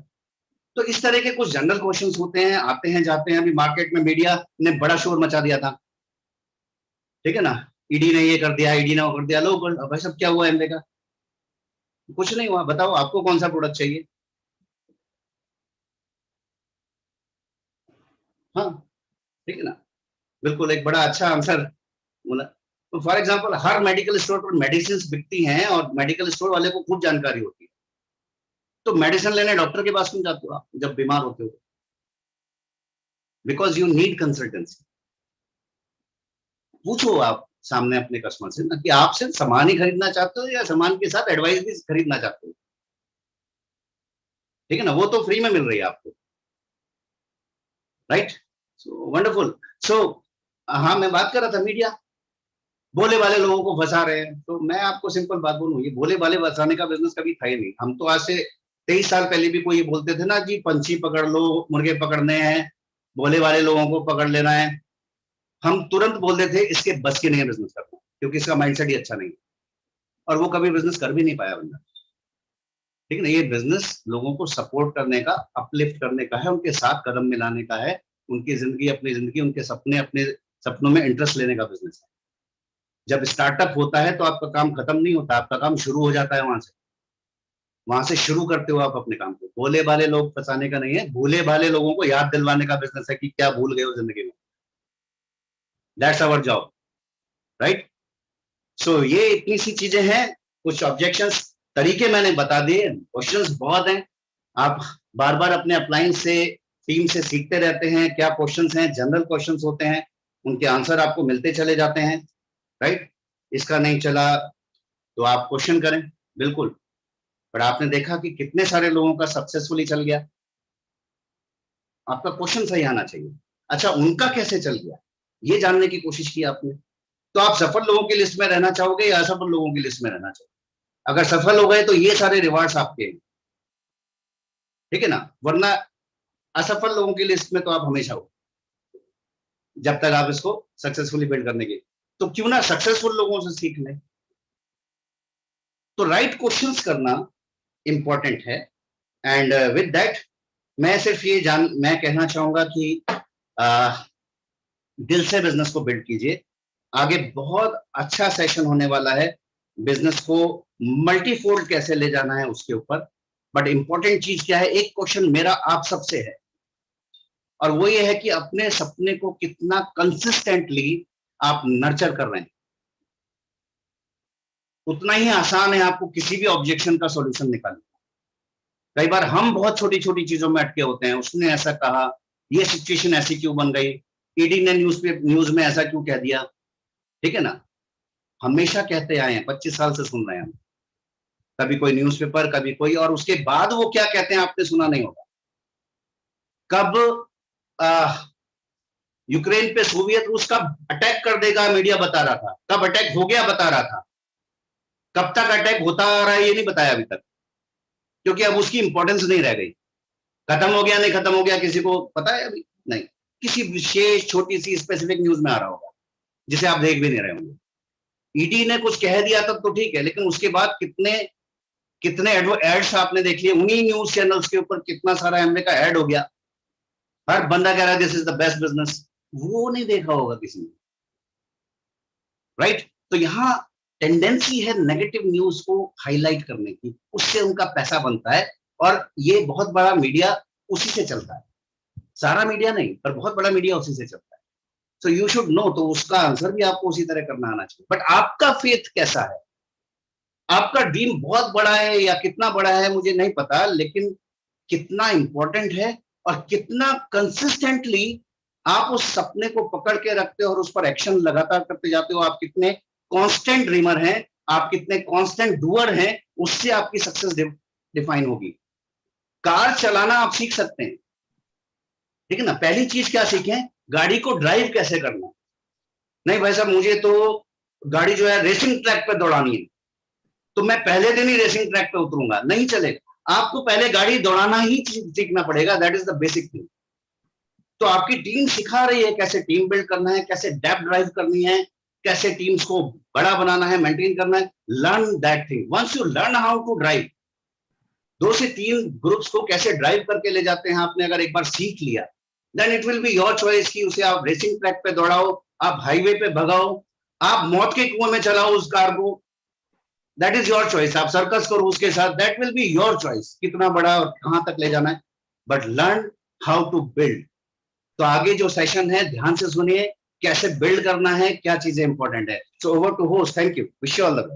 तो इस तरह के कुछ जनरल क्वेश्चंस होते हैं, आते हैं जाते हैं। अभी मार्केट में मीडिया ने बड़ा शोर मचा दिया था, ठीक है ना, ईडी ने ये कर दिया, ईडी ने वो कर दिया। लोग भाई सब क्या हुआ एमवे का? कुछ नहीं हुआ। बताओ आपको कौन सा प्रोडक्ट चाहिए? हाँ, ठीक है ना, बिल्कुल एक बड़ा अच्छा आंसर बोला। तो for example her medical store पर मेडिसिन बिकती हैं और मेडिकल स्टोर वाले को खूब जानकारी होती है। तो मेडिसिन लेने डॉक्टर के पास क्यों जाते हो आप जब बीमार होते हो? Because you need consultancy. पूछो आप सामने अपने कस्टमर से ना कि आप सिर्फ सामान ही खरीदना चाहते हो या सामान के साथ एडवाइस भी खरीदना चाहते हो, ठीक है ना। वो तो फ्री में मिल रही है आपको, राइट। So wonderful. सो हाँ, मैं बात कर रहा था मीडिया भोले वाले लोगों को फंसा रहे हैं। तो मैं आपको सिंपल बात बोलूं, ये भोले वाले फंसाने का बिजनेस कभी था ही नहीं। हम तो आज से 23 साल पहले भी कोई ये बोलते थे ना जी, पंछी पकड़ लो, मुर्गे पकड़ने हैं, भोले वाले लोगों को पकड़ लेना है, हम तुरंत बोलते थे इसके बस की नहीं है बिजनेस करना, क्योंकि इसका माइंडसेट ही अच्छा नहीं है, और वो कभी बिजनेस कर भी नहीं पाया बंदा, ठीक है ना। ये बिजनेस लोगों को सपोर्ट करने का, अपलिफ्ट करने का है, उनके साथ कदम मिलाने का है, उनकी जिंदगी अपनी जिंदगी, उनके सपने अपने सपनों में इंटरेस्ट लेने का बिजनेस है। जब स्टार्टअप होता है तो आपका काम खत्म नहीं होता, आपका काम शुरू हो जाता है वहां से शुरू करते हो आप अपने काम को। भोले भाले लोग फंसाने का नहीं है, भूले भाले लोगों को याद दिलवाने का बिजनेस है कि क्या भूल गए हो जिंदगी में। That's our job, right? So ये इतनी सी चीजें हैं, कुछ ऑब्जेक्शंस तरीके मैंने बता दिए, क्वेश्चंस बहुत हैं, आप बार बार अपने अपलाइन से टीम से सीखते रहते हैं, क्या क्वेश्चंस हैं, जनरल क्वेश्चंस होते हैं, उनके आंसर आपको मिलते चले जाते हैं, राइट? इसका नहीं चला तो आप क्वेश्चन करें, बिल्कुल। पर आपने देखा कि कितने सारे लोगों का सक्सेसफुली चल गया, आपका क्वेश्चन सही आना चाहिए। अच्छा, उनका कैसे चल गया ये जानने की कोशिश की आपने, तो आप सफल लोगों की लिस्ट में रहना चाहोगे या असफल लोगों की लिस्ट में रहना चाहोगे? अगर सफल हो गए तो ये सारे रिवार्ड्स आपके हैं, ठीक है ना? वरना असफल लोगों की लिस्ट में तो आप हमेशा हो, जब तक आप इसको सक्सेसफुली बिल्ड करने के। तो क्यों ना सक्सेसफुल लोगों से सीख लें। तो राइट क्वेश्चंस करना इंपॉर्टेंट है। एंड विद दैट मैं सिर्फ मैं कहना चाहूंगा कि दिल से बिजनेस को बिल्ड कीजिए। आगे बहुत अच्छा सेशन होने वाला है, बिजनेस को मल्टीफोल्ड कैसे ले जाना है उसके ऊपर। बट इंपॉर्टेंट चीज क्या है, एक क्वेश्चन मेरा आप सबसे है, और वो ये है कि अपने सपने को कितना कंसिस्टेंटली आप नर्चर कर रहे हैं। उतना ही आसान है आपको किसी भी ऑब्जेक्शन का सॉल्यूशन निकालना। कई बार हम बहुत छोटी छोटी चीजों में अटके होते हैं, उसने ऐसा कहा, ये सिचुएशन ऐसी क्यों बन गई, ईडी ने न्यूज में ऐसा क्यों कह दिया, ठीक है ना? हमेशा कहते आए हैं, 25 साल से सुन रहे हैं हम, कभी कोई न्यूज़पेपर, कभी कोई, और उसके बाद वो क्या कहते हैं आपने सुना नहीं होगा। कब यूक्रेन पे सोवियत रूस कब अटैक कर देगा मीडिया बता रहा था, कब अटैक हो गया बता रहा था, कब तक अटैक होता आ रहा है ये नहीं बताया अभी तक, क्योंकि अब उसकी इंपॉर्टेंस नहीं रह गई। खत्म हो गया नहीं खत्म हो गया किसी को पता है अभी नहीं, किसी विशेष छोटी सी स्पेसिफिक न्यूज में आ रहा होगा जिसे आप देख भी नहीं रहे होंगे। ईडी ने कुछ कह दिया तब तो ठीक है, लेकिन उसके बाद कितने कितने एड्स आपने देख लिए, उन्हीं न्यूज चैनल्स के ऊपर कितना सारा एमवे का एड हो गया, हर बंदा कह रहा है this is the best business, वो नहीं देखा होगा किसी ने, राइट? तो यहाँ टेंडेंसी है नेगेटिव न्यूज को हाईलाइट करने की, उससे उनका पैसा बनता है, और ये बहुत बड़ा मीडिया उसी से चलता है, सारा मीडिया नहीं पर बहुत बड़ा मीडिया उसी से चलता है। सो यू शुड नो, तो उसका आंसर भी आपको उसी तरह करना आना चाहिए। बट आपका फेथ कैसा है, आपका ड्रीम बहुत बड़ा है या कितना बड़ा है मुझे नहीं पता, लेकिन कितना इंपॉर्टेंट है और कितना कंसिस्टेंटली आप उस सपने को पकड़ के रखते हो और उस पर एक्शन लगातार करते जाते हो, आप कितने कांस्टेंट ड्रीमर हैं, आप कितने कांस्टेंट डूअर हैं, उससे आपकी सक्सेस डिफाइन होगी। कार चलाना आप सीख सकते हैं, ठीक है ना? पहली चीज क्या सीखें, गाड़ी को ड्राइव कैसे करना। नहीं भाई साहब मुझे तो गाड़ी जो है रेसिंग ट्रैक पर दौड़ानी है, तो मैं पहले दिन ही रेसिंग ट्रैक पे उतरूंगा, नहीं चलेगा। आपको पहले गाड़ी दौड़ाना ही सीखना पड़ेगा, that is the basic thing. तो आपकी टीम सिखा रही है कैसे टीम बिल्ड करना है, कैसे डेप्थ ड्राइव करनी है, कैसे टीम्स को बड़ा बनाना है, मेंटेन करना है। Learn that thing, once you learn how to drive, 2 से 3 ग्रुप्स को कैसे ड्राइव करके ले जाते हैं आपने अगर एक बार सीख लिया, then it will be your choice कि उसे आप रेसिंग ट्रैक पे दौड़ाओ, आप हाईवे पे भगाओ, आप मौत के कुएं में चलाओ उस कार को, दैट इज योर चॉइस। आप सर्कस करो उसके साथ, that will be your choice, कितना बड़ा और कहां तक ले जाना है। But learn how to build. तो आगे जो सेशन है ध्यान से सुनिए, कैसे बिल्ड करना है, क्या चीजें इंपॉर्टेंट है। So over to host, thank you, wish you all the best.